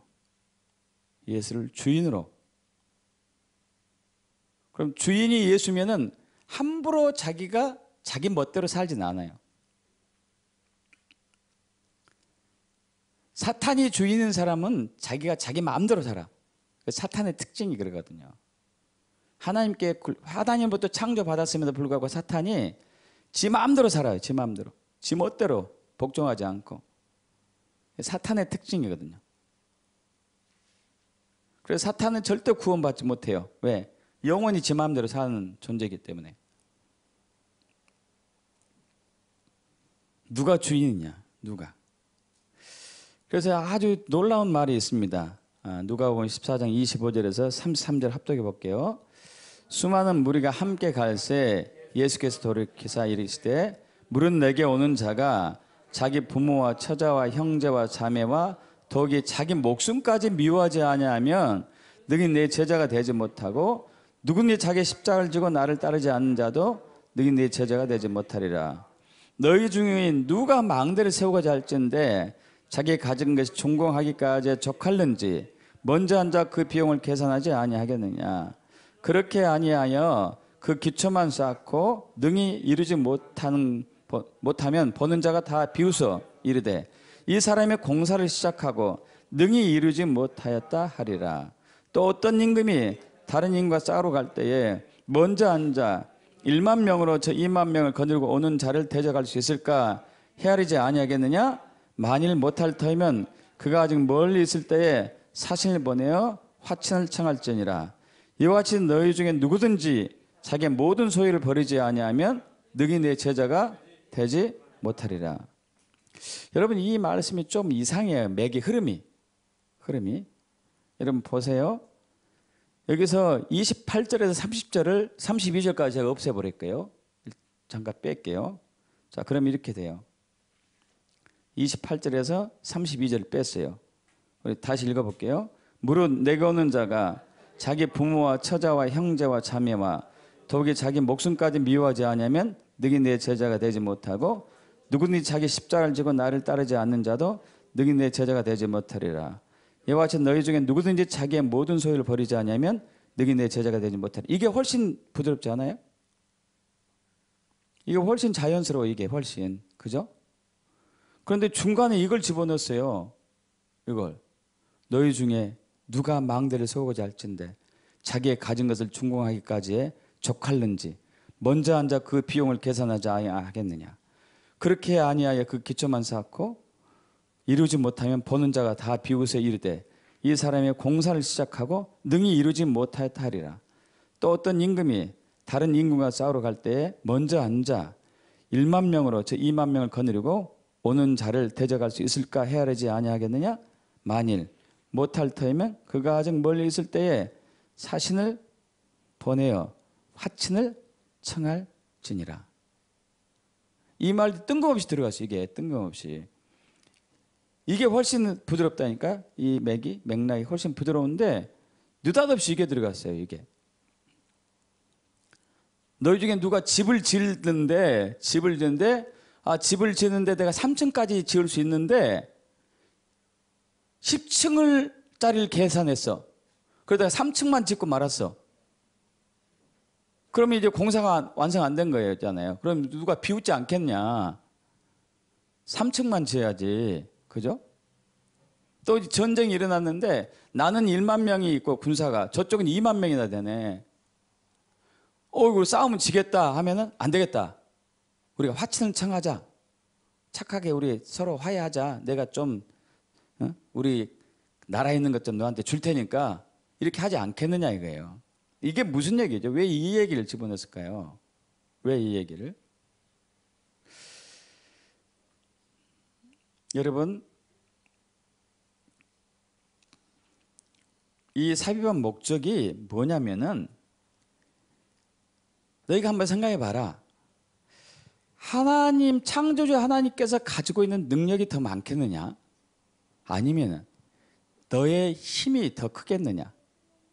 [SPEAKER 1] 예수를 주인으로. 그럼 주인이 예수면은 함부로 자기가 자기 멋대로 살진 않아요. 사탄이 주인인 사람은 자기가 자기 마음대로 살아. 사탄의 특징이 그러거든요. 하나님부터 창조받았음에도 불구하고 사탄이 지 마음대로 살아요. 지 마음대로. 지 멋대로 복종하지 않고. 사탄의 특징이거든요. 그래서 사탄은 절대 구원받지 못해요. 왜? 영원히 지 마음대로 사는 존재이기 때문에. 누가 주인이냐? 누가? 그래서 아주 놀라운 말이 있습니다. 누가복음 14장 25절에서 33절 합독해 볼게요. 수많은 무리가 함께 갈새 예수께서 돌이키사 이르시되 물은 내게 오는 자가 자기 부모와 처자와 형제와 자매와 더욱이 자기 목숨까지 미워하지 아니하면 너희 내 제자가 되지 못하고 누구든지 자기 십자가를 지고 나를 따르지 않는 자도 너희 내 제자가 되지 못하리라. 너희 중에 누가 망대를 세우고자 할진대 자기 가진 것이 종공하기까지 족할는지 먼저 앉아 그 비용을 계산하지 아니하겠느냐. 그렇게 아니하여 그 기초만 쌓고 능히 이루지 못하면 보는 자가 다 비웃어 이르되 이 사람의 공사를 시작하고 능히 이루지 못하였다 하리라. 또 어떤 임금이 다른 임금과 싸우러 갈 때에 먼저 앉아 1만 명으로 저 2만 명을 거느리고 오는 자를 대적할 수 있을까 헤아리지 아니하겠느냐. 만일 못할 터이면 그가 아직 멀리 있을 때에 사신을 보내어 화친을 청할지니라. 이와 같이 너희 중에 누구든지 자기의 모든 소유를 버리지 아니하면 너희 내 제자가 되지 못하리라. 여러분 이 말씀이 좀 이상해요. 맥의 흐름이. 여러분 보세요. 여기서 28절에서 30절을 32절까지 제가 없애버릴게요. 잠깐 뺄게요. 자, 그럼 이렇게 돼요. 28절에서 32절 뺐어요. 우리 다시 읽어볼게요. 무릇 내게 오는 자가 자기 부모와 처자와 형제와 자매와 더욱이 자기 목숨까지 미워하지 않으면 너희 내 제자가 되지 못하고 누구든지 자기 십자가를 지고 나를 따르지 않는 자도 너희 내 제자가 되지 못하리라. 이와 같이 너희 중에 누구든지 자기의 모든 소유를 버리지 않으면 너희 내 제자가 되지 못하리라. 이게 훨씬 부드럽지 않아요? 이게 훨씬 자연스러워. 이게 훨씬. 그죠? 그런데 중간에 이걸 집어넣었어요. 이걸. 너희 중에 누가 망대를 세우고자 할진대 자기의 가진 것을 준공하기까지에 족할는지 먼저 앉아 그 비용을 계산하지 아니하겠느냐. 그렇게 아니하여 그 기초만 쌓고 이루지 못하면 보는 자가 다 비웃어 이르되 이 사람의 공사를 시작하고 능히 이루지 못하였다 하리라. 또 어떤 임금이 다른 임금과 싸우러 갈 때에 먼저 앉아 1만 명으로 저 2만 명을 거느리고 오는 자를 대적할 수 있을까 헤아리지 아니하겠느냐. 만일 못할 터이면 그가 아직 멀리 있을 때에 사신을 보내어 화친을 청할지니라. 이 말도 뜬금없이 들어갔어요. 이게 뜬금없이. 이게 훨씬 부드럽다니까. 이 맥락이 훨씬 부드러운데 느닷없이 이게 들어갔어요. 이게. 너희 중에 누가 집을 짓는데 집을 짓는데 내가 3층까지 지을 수 있는데 10층을 짜리를 계산했어. 그러다가 3층만 짓고 말았어. 그러면 이제 공사가 완성 안 된 거였잖아요. 그럼 누가 비웃지 않겠냐. 3층만 지어야지. 그죠? 또 전쟁이 일어났는데 나는 1만 명이 있고 군사가 저쪽은 2만 명이나 되네. 이거 싸우면 지겠다 하면은 안 되겠다. 우리가 화친을 청하자. 착하게 우리 서로 화해하자. 내가 좀 우리 나라에 있는 것 좀 너한테 줄 테니까 이렇게 하지 않겠느냐 이거예요. 이게 무슨 얘기죠? 왜 이 얘기를 집어넣었을까요? 왜 이 얘기를? 여러분, 이 삽입한 목적이 뭐냐면은 너희가 한번 생각해 봐라. 하나님, 창조주 하나님께서 가지고 있는 능력이 더 많겠느냐? 아니면은 너의 힘이 더 크겠느냐?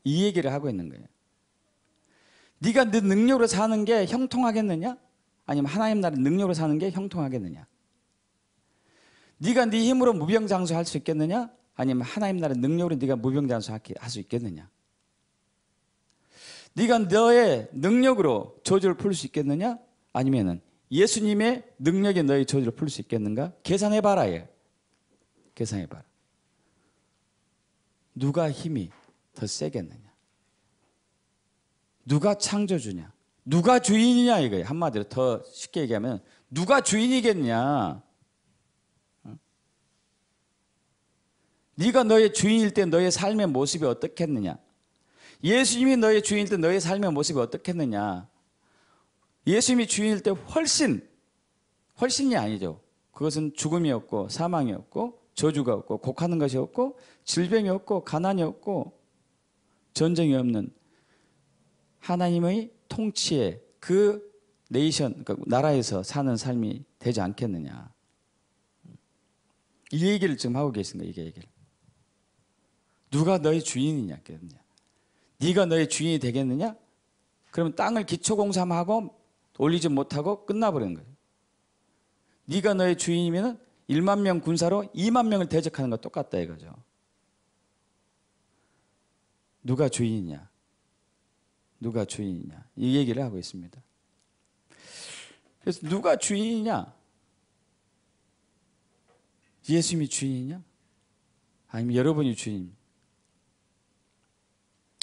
[SPEAKER 1] 이 얘기를 하고 있는 거예요. 네가 네 능력으로 사는 게 형통하겠느냐? 아니면 하나님 나라의 능력으로 사는 게 형통하겠느냐? 네가 네 힘으로 무병장수할 수 있겠느냐? 아니면 하나님 나라의 능력으로 네가 무병장수할 수 있겠느냐? 네가 너의 능력으로 저주를 풀 수 있겠느냐? 아니면은 예수님의 능력이 너의 저주를 풀 수 있겠는가? 계산해봐라. 계산해봐라. 누가 힘이 더 세겠느냐? 누가 창조주냐? 누가 주인이냐 이거예요. 한마디로 더 쉽게 얘기하면 누가 주인이겠냐? 네가 너의 주인일 때 너의 삶의 모습이 어떻겠느냐? 예수님이 너의 주인일 때 너의 삶의 모습이 어떻겠느냐? 예수님이 주인일 때 훨씬이 아니죠. 그것은 죽음이 없고 사망이 없고 저주가 없고 곡하는 것이 없고 질병이 없고 가난이 없고 전쟁이 없는 하나님의 통치에 그 네이션, 그러니까 나라에서 사는 삶이 되지 않겠느냐. 이 얘기를 지금 하고 계신 거예요. 이게 얘기를. 누가 너의 주인이냐? 네가 너의 주인이 되겠느냐? 그러면 땅을 기초공사하고 올리지 못하고 끝나버리는 거예요. 네가 너의 주인이면 1만 명 군사로 2만 명을 대적하는 거 똑같다 이거죠. 누가 주인이냐? 누가 주인이냐? 이 얘기를 하고 있습니다. 그래서 누가 주인이냐? 예수님이 주인이냐? 아니면 여러분이 주인?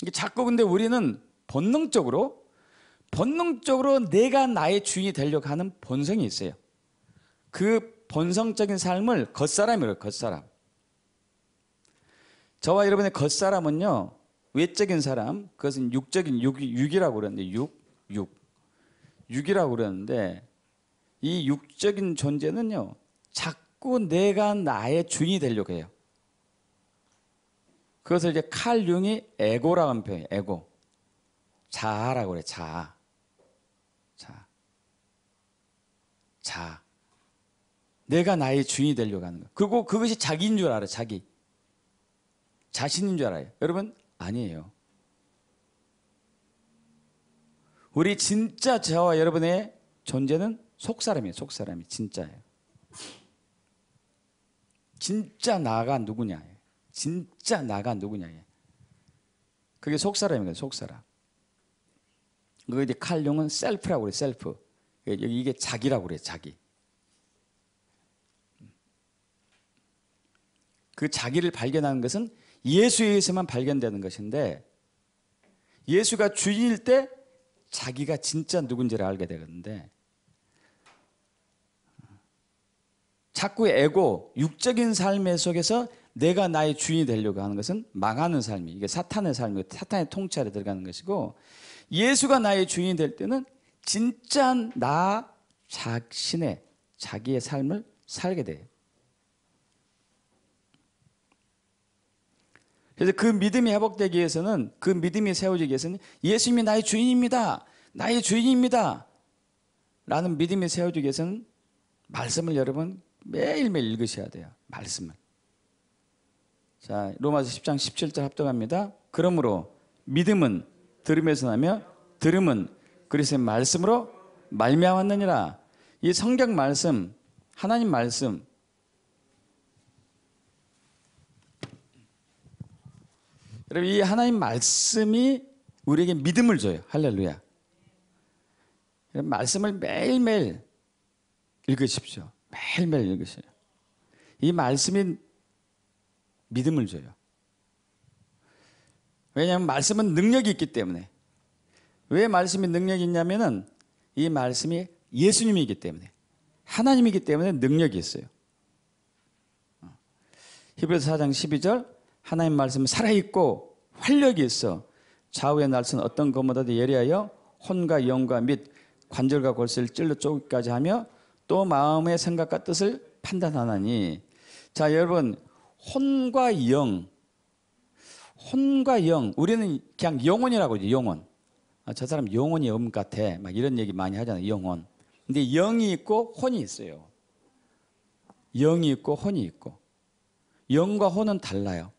[SPEAKER 1] 이게 자꾸 근데 우리는 본능적으로 내가 나의 주인이 되려고 하는 본성이 있어요. 그 본성적인 삶을 겉사람이래요. 겉사람. 저와 여러분의 겉사람은요, 외적인 사람, 그것은 육적인 육이라고 그러는데 육이라고 그러는데 이 육적인 존재는요, 자꾸 내가 나의 주인이 되려고 해요. 그것을 이제 칼 융이 에고라고 하는 표현이에요. 에고. 자아라고 그래요. 자아. 내가 나의 주인이 되려고 하는 거. 그리고 그것이 자기인 줄 알아요. 자신인 줄 알아요. 여러분, 아니에요. 우리 진짜 저와 여러분의 존재는 속사람이에요. 속사람이 진짜예요. 진짜 나가 누구냐. 진짜 나가 누구냐. 그게 속사람이거든요. 속사람. 그 이제 칼 융은 셀프라고 그래요. 셀프. 이게 자기라고 그래요. 자기. 그 자기를 발견하는 것은 예수에 의해서만 발견되는 것인데, 예수가 주인일 때 자기가 진짜 누군지를 알게 되는데, 자꾸 에고, 육적인 삶 속에서 내가 나의 주인이 되려고 하는 것은 망하는 삶이, 이게 사탄의 삶이고 사탄의 통치 아래 들어가는 것이고, 예수가 나의 주인이 될 때는 진짜 나 자신의 자기의 삶을 살게 돼요. 그래서 그 믿음이 회복되기 위해서는, 그 믿음이 세워지기 위해서는 예수님이 나의 주인입니다. 나의 주인입니다. 라는 믿음이 세워지기 위해서는 말씀을 여러분 매일매일 읽으셔야 돼요. 말씀을. 자, 로마서 10장 17절 합독합니다. 그러므로 믿음은 들음에서 나며 들음은 그리스도의 말씀으로 말미암았느니라. 이 성경 말씀, 하나님 말씀, 여러분, 이 하나님 말씀이 우리에게 믿음을 줘요. 할렐루야. 말씀을 매일매일 읽으십시오. 매일매일 읽으세요. 이 말씀이 믿음을 줘요. 왜냐하면 말씀은 능력이 있기 때문에. 왜 말씀이 능력이 있냐면은 이 말씀이 예수님이기 때문에, 하나님이기 때문에 능력이 있어요. 히브리서 4장 12절, 하나님 말씀은 살아있고 활력이 있어 좌우의 날선 어떤 것보다도 예리하여 혼과 영과 및 관절과 골수를 찔러 쪼기까지 하며 또 마음의 생각과 뜻을 판단하나니. 자, 여러분, 혼과 영, 우리는 그냥 영혼이라고 하죠. 영혼. 저 사람 영혼이 없는 것 같아, 막 이런 얘기 많이 하잖아요. 영혼. 근데 영이 있고 혼이 있어요. 영이 있고 혼이 있고. 영과 혼은 달라요.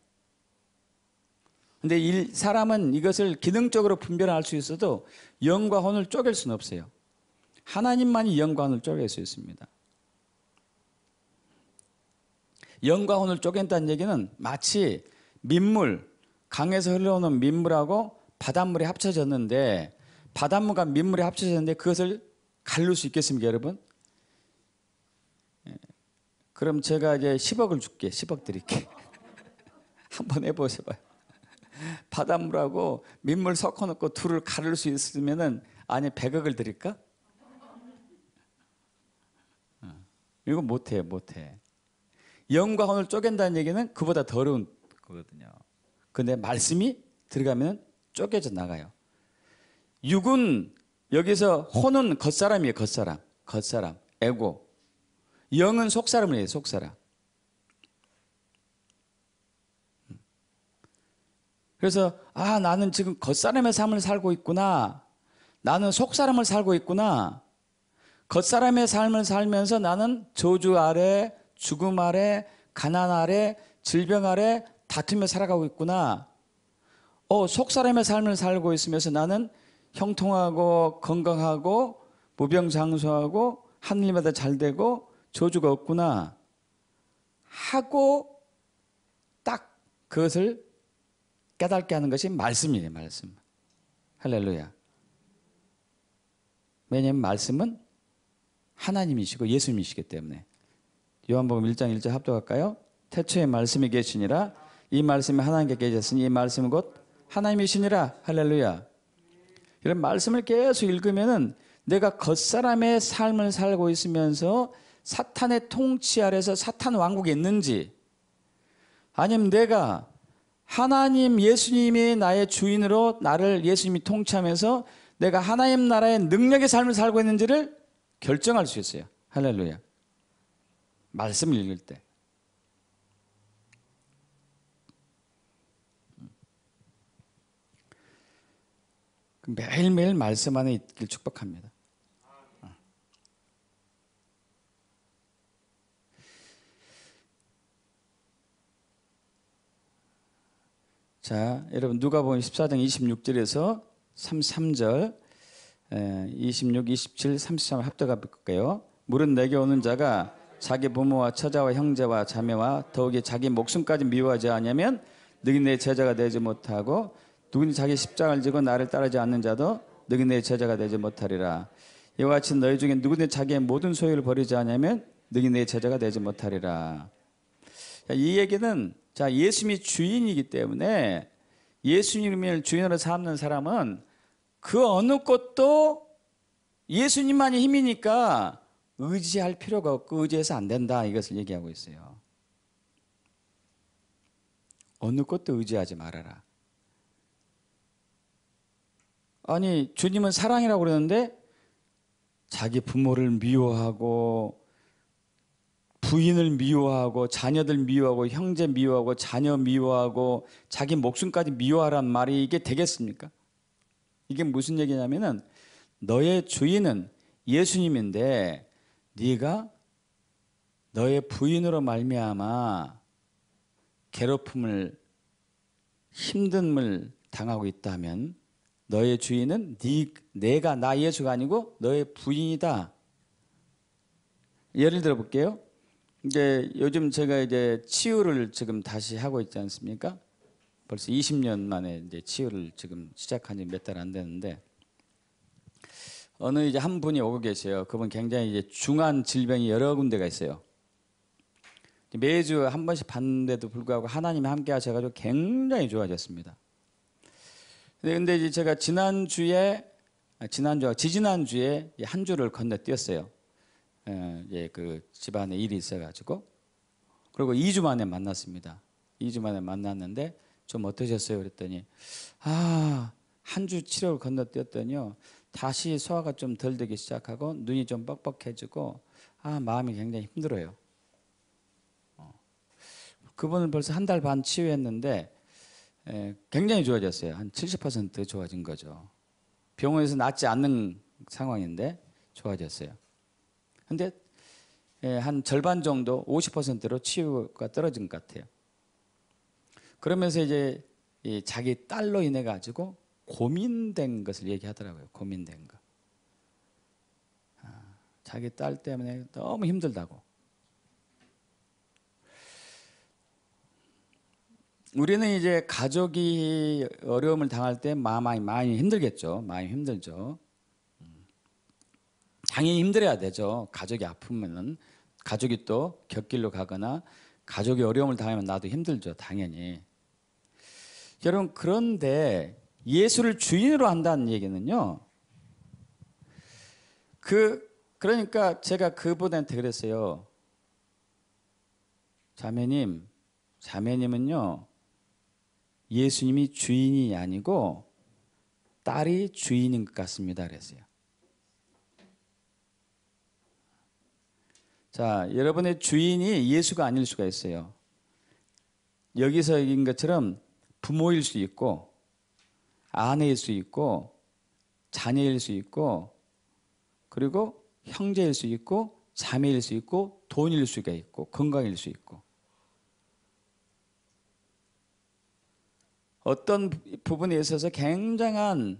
[SPEAKER 1] 근데 이 사람은 이것을 기능적으로 분별할 수 있어도 영과 혼을 쪼갤 수는 없어요. 하나님만이 영과 혼을 쪼갤 수 있습니다. 영과 혼을 쪼갠다는 얘기는 마치 민물, 강에서 흘러오는 민물하고 바닷물이 합쳐졌는데, 바닷물과 민물이 합쳐졌는데 그것을 가를 수 있겠습니까, 여러분? 그럼 제가 이제 10억을 줄게. 10억 드릴게. 한번 해보셔봐요. 바닷물하고 민물 섞어놓고 둘을 가를 수 있으면은, 아니 100억을 드릴까? 이거 못해. 영과 혼을 쪼갠다는 얘기는 그보다 더 어려운 거거든요. 근데 말씀이 들어가면 쪼개져 나가요. 육은 여기서, 혼은 겉사람이에요. 겉사람, 에고. 영은 속사람이에요. 속사람. 그래서 나는 지금 겉사람의 삶을 살고 있구나. 나는 속사람을 살고 있구나. 겉사람의 삶을 살면서 나는 저주 아래, 죽음 아래, 가난 아래, 질병 아래 다투며 살아가고 있구나. 속 사람의 삶을 살고 있으면서 나는 형통하고 건강하고 무병장수하고 하늘님마다 잘 되고 저주가 없구나 하고 딱 그것을 깨닫게 하는 것이 말씀이에요. 말씀. 할렐루야. 왜냐하면 말씀은 하나님이시고 예수님이시기 때문에. 요한복음 1장 1절 합독할까요? 태초에 말씀이 계시니라. 이 말씀이 하나님께 계셨으니 이 말씀은 곧 하나님이시니라. 할렐루야. 이런 말씀을 계속 읽으면은 내가 겉사람의 삶을 살고 있으면서 사탄의 통치 아래서 사탄 왕국에 있는지, 아니면 내가 하나님 예수님이 나의 주인으로 나를 예수님이 통치하면서 내가 하나님 나라의 능력의 삶을 살고 있는지를 결정할 수 있어요. 할렐루야. 말씀을 읽을 때. 매일매일 말씀 안에 있길 축복합니다. 자, 여러분 누가복음 14장 26절에서 33절, 26, 27, 33 합독해 볼게요. 물은 내게 오는 자가 자기 부모와 처자와 형제와 자매와 더욱이 자기 목숨까지 미워하지 않으면 너희 내 제자가 되지 못하고, 누구니 자기 십자가를 지고 나를 따르지 않는 자도 너희 내 제자가 되지 못하리라. 이와 같이 너희 중에 누구니 자기의 모든 소유를 버리지 않으면 너희 내 제자가 되지 못하리라. 이 얘기는, 자, 예수님이 주인이기 때문에 예수님을 주인으로 삼는 사람은 그 어느 것도 예수님만이 힘이니까 의지할 필요가 없고 의지해서 안 된다, 이것을 얘기하고 있어요. 어느 것도 의지하지 말아라. 아니, 주님은 사랑이라고 그러는데 자기 부모를 미워하고 부인을 미워하고 자녀들 미워하고 형제 미워하고 자녀 미워하고 자기 목숨까지 미워하란 말이 이게 되겠습니까? 이게 무슨 얘기냐면은 너의 주인은 예수님인데 네가 너의 부인으로 말미암아 괴롭힘을, 힘듦을 당하고 있다면 너의 주인은 내가, 나 예수가 아니고 너의 부인이다. 예를 들어 볼게요. 이제 요즘 제가 이제 치유를 지금 다시 하고 있지 않습니까? 벌써 20년 만에 이제 치유를 지금 시작한 지 몇 달 안 됐는데, 어느 이제 한 분이 오고 계세요. 그분 굉장히 이제 중한 질병이 여러 군데가 있어요. 매주 한 번씩 봤는데도 불구하고 하나님이 함께 하셔가지고 굉장히 좋아졌습니다. 근데 이제 제가 지지난주에 한 주를 건너뛰었어요. 그 집안에 일이 있어가지고. 그리고 2주 만에 만났습니다. 2주 만에 만났는데 좀 어떠셨어요? 그랬더니 한 주 치료를 건너뛰었더니요, 다시 소화가 좀 덜 되기 시작하고 눈이 좀 뻑뻑해지고 마음이 굉장히 힘들어요. 그분을 벌써 한 달 반 치유했는데 굉장히 좋아졌어요. 한 70% 좋아진 거죠. 병원에서 낫지 않는 상황인데 좋아졌어요. 근데 한 절반 정도, 50%로 치유가 떨어진 것 같아요. 그러면서 이제 자기 딸로 인해 가지고 고민된 것을 얘기하더라고요. 고민된 거. 자기 딸 때문에 너무 힘들다고. 우리는 이제 가족이 어려움을 당할 때 많이 힘들겠죠. 많이 힘들죠. 당연히 힘들어야 되죠. 가족이 아프면은, 가족이 또 곁길로 가거나 가족이 어려움을 당하면 나도 힘들죠. 당연히. 여러분, 그런데 예수를 주인으로 한다는 얘기는요, 그러니까 제가 그분한테 그랬어요. 자매님은요, 예수님이 주인이 아니고 딸이 주인인 것 같습니다. 그랬어요. 자, 여러분의 주인이 예수가 아닐 수가 있어요. 여기서 얘기한 것처럼 부모일 수 있고, 아내일 수 있고, 자녀일 수 있고, 그리고 형제일 수 있고, 자매일 수 있고, 돈일 수가 있고, 건강일 수 있고. 어떤 부분에 있어서 굉장한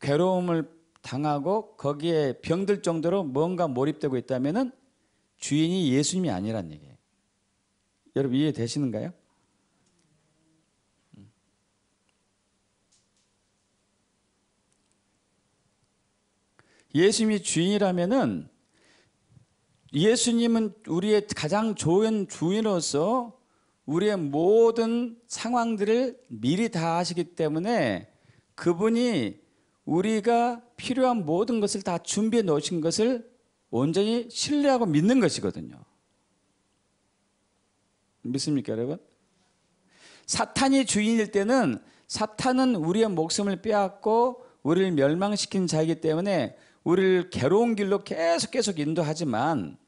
[SPEAKER 1] 괴로움을 당하고 거기에 병들 정도로 뭔가 몰입되고 있다면은 주인이 예수님이 아니란 얘기예요. 여러분 이해되시는가요? 예수님이 주인이라면은 예수님은 우리의 가장 좋은 주인으로서 우리의 모든 상황들을 미리 다 아시기 때문에 그분이 우리가 필요한 모든 것을 다 준비해 놓으신 것을 온전히 신뢰하고 믿는 것이거든요. 믿습니까, 여러분? 사탄이 주인일 때는 사탄은 우리의 목숨을 빼앗고 우리를 멸망시킨 자이기 때문에 우리를 괴로운 길로 계속 인도하지만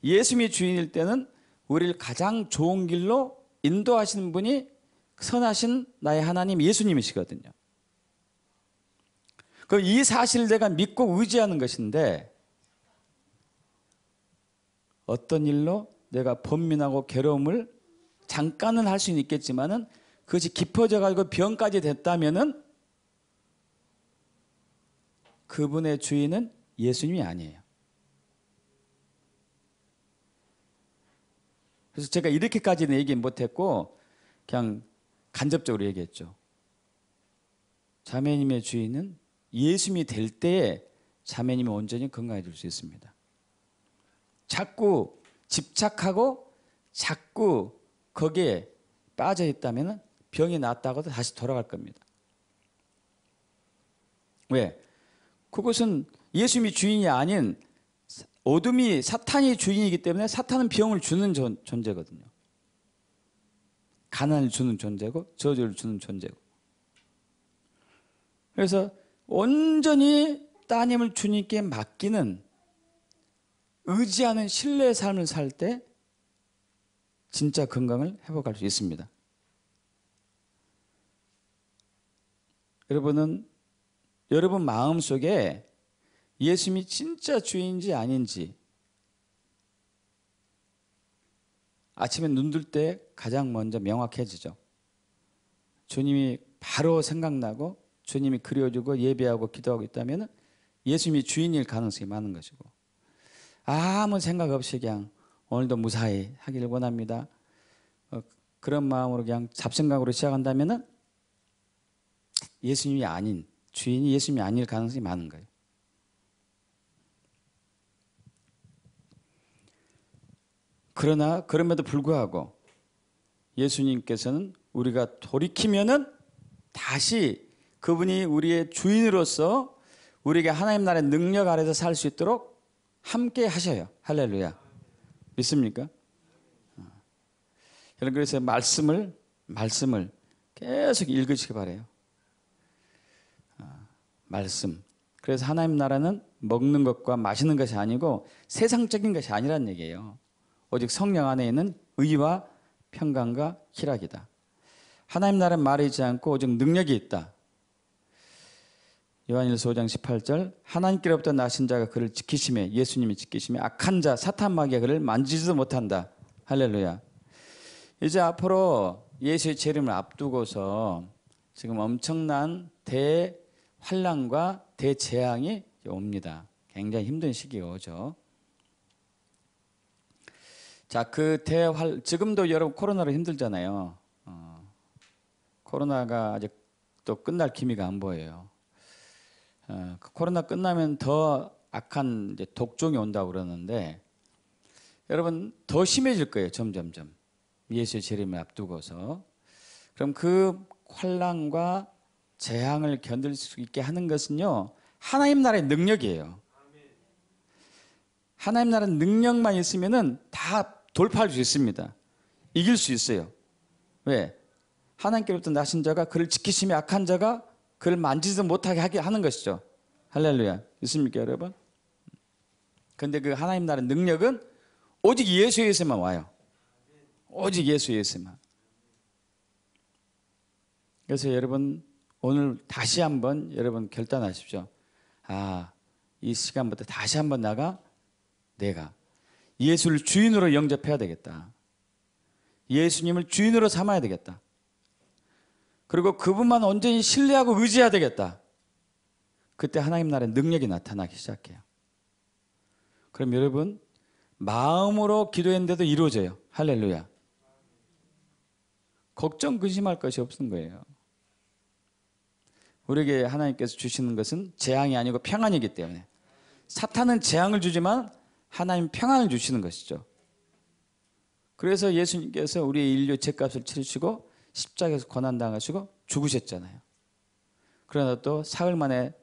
[SPEAKER 1] 예수님이 주인일 때는 우리를 가장 좋은 길로 인도하시는 분이 선하신 나의 하나님 예수님이시거든요. 그럼 이 사실을 내가 믿고 의지하는 것인데 어떤 일로 내가 번민하고 괴로움을 잠깐은 할 수는 있겠지만은 그것이 깊어져 가지고 병까지 됐다면은 그분의 주인은 예수님이 아니에요. 그래서 제가 이렇게까지는 얘기 못했고 그냥 간접적으로 얘기했죠. 자매님의 주인은 예수님이 될 때에 자매님이 온전히 건강해질 수 있습니다. 자꾸 집착하고 자꾸 거기에 빠져 있다면 병이 낫다고도 다시 돌아갈 겁니다. 왜? 그것은 예수님이 주인이 아닌 어둠이 사탄이 주인이기 때문에 사탄은 병을 주는 존재거든요. 가난을 주는 존재고 저주를 주는 존재고. 그래서 온전히 따님을 주님께 맡기는 의지하는 신뢰의 삶을 살 때 진짜 건강을 회복할 수 있습니다. 여러분은 여러분 마음속에 예수님이 진짜 주인인지 아닌지 아침에 눈 뜰 때 가장 먼저 명확해지죠. 주님이 바로 생각나고 주님이 그려주고 예배하고 기도하고 있다면 예수님이 주인일 가능성이 많은 것이고 아무 생각 없이 그냥 오늘도 무사히 하기를 원합니다. 그런 마음으로 그냥 잡생각으로 시작한다면 예수님이 아닌 주인이 예수님이 아닐 가능성이 많은 거예요. 그러나 그럼에도 불구하고 예수님께서는 우리가 돌이키면은 다시 그분이 우리의 주인으로서 우리에게 하나님 나라의 능력 아래서 살 수 있도록 함께 하셔요. 할렐루야. 믿습니까? 여러분 그래서 말씀을 계속 읽으시기 바라요. 말씀. 그래서 하나님 나라는 먹는 것과 마시는 것이 아니고 세상적인 것이 아니란 얘기예요. 오직 성령 안에 있는 의와 평강과 희락이다. 하나님 나라는 말이지 않고 오직 능력이 있다. 요한일서 5장 18절 하나님께로부터 나신 자가 그를 지키심에 예수님이 지키심에 악한 자 사탄 마귀가 그를 만지지도 못한다. 할렐루야. 이제 앞으로 예수의 재림을 앞두고서 지금 엄청난 대환란과 대재앙이 옵니다. 굉장히 힘든 시기가 오죠. 자, 지금도 여러분 코로나로 힘들잖아요. 코로나가 아직 또 끝날 기미가 안 보여요. 코로나 끝나면 더 악한 이제 독종이 온다고 그러는데 여러분 더 심해질 거예요. 점점점. 예수의 재림을 앞두고서. 그럼 그 환난과 재앙을 견딜 수 있게 하는 것은요. 하나님 나라의 능력이에요. 하나님 나라의 능력만 있으면은 다 돌파할 수 있습니다. 이길 수 있어요. 왜? 하나님께로부터 나신 자가 그를 지키시며 악한 자가 그를 만지지도 못하게 하게 하는 것이죠. 할렐루야. 있습니까, 여러분? 근데 그 하나님 나라의 능력은 오직 예수에서만 와요. 오직 예수에서만. 그래서 여러분 오늘 다시 한번 여러분 결단하십시오. 이 시간부터 다시 한번 내가 예수를 주인으로 영접해야 되겠다. 예수님을 주인으로 삼아야 되겠다. 그리고 그분만 온전히 신뢰하고 의지해야 되겠다. 그때 하나님 나라의 능력이 나타나기 시작해요. 그럼 여러분 마음으로 기도했는데도 이루어져요. 할렐루야. 걱정 근심할 것이 없는 거예요. 우리에게 하나님께서 주시는 것은 재앙이 아니고 평안이기 때문에 사탄은 재앙을 주지만 하나님 평안을 주시는 것이죠. 그래서 예수님께서 우리의 인류 죄값을 치르시고 십자가에서 고난당하시고 죽으셨잖아요. 그러나 또 사흘 만에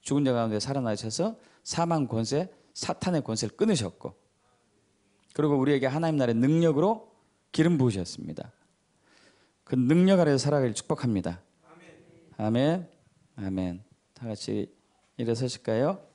[SPEAKER 1] 죽은 자 가운데 살아나셔서 사망 권세, 사탄의 권세를 끊으셨고 그리고 우리에게 하나님 나라의 능력으로 기름 부으셨습니다. 그 능력 아래서 살아가길 축복합니다. 아멘. 아멘. 다 같이 일어서실까요?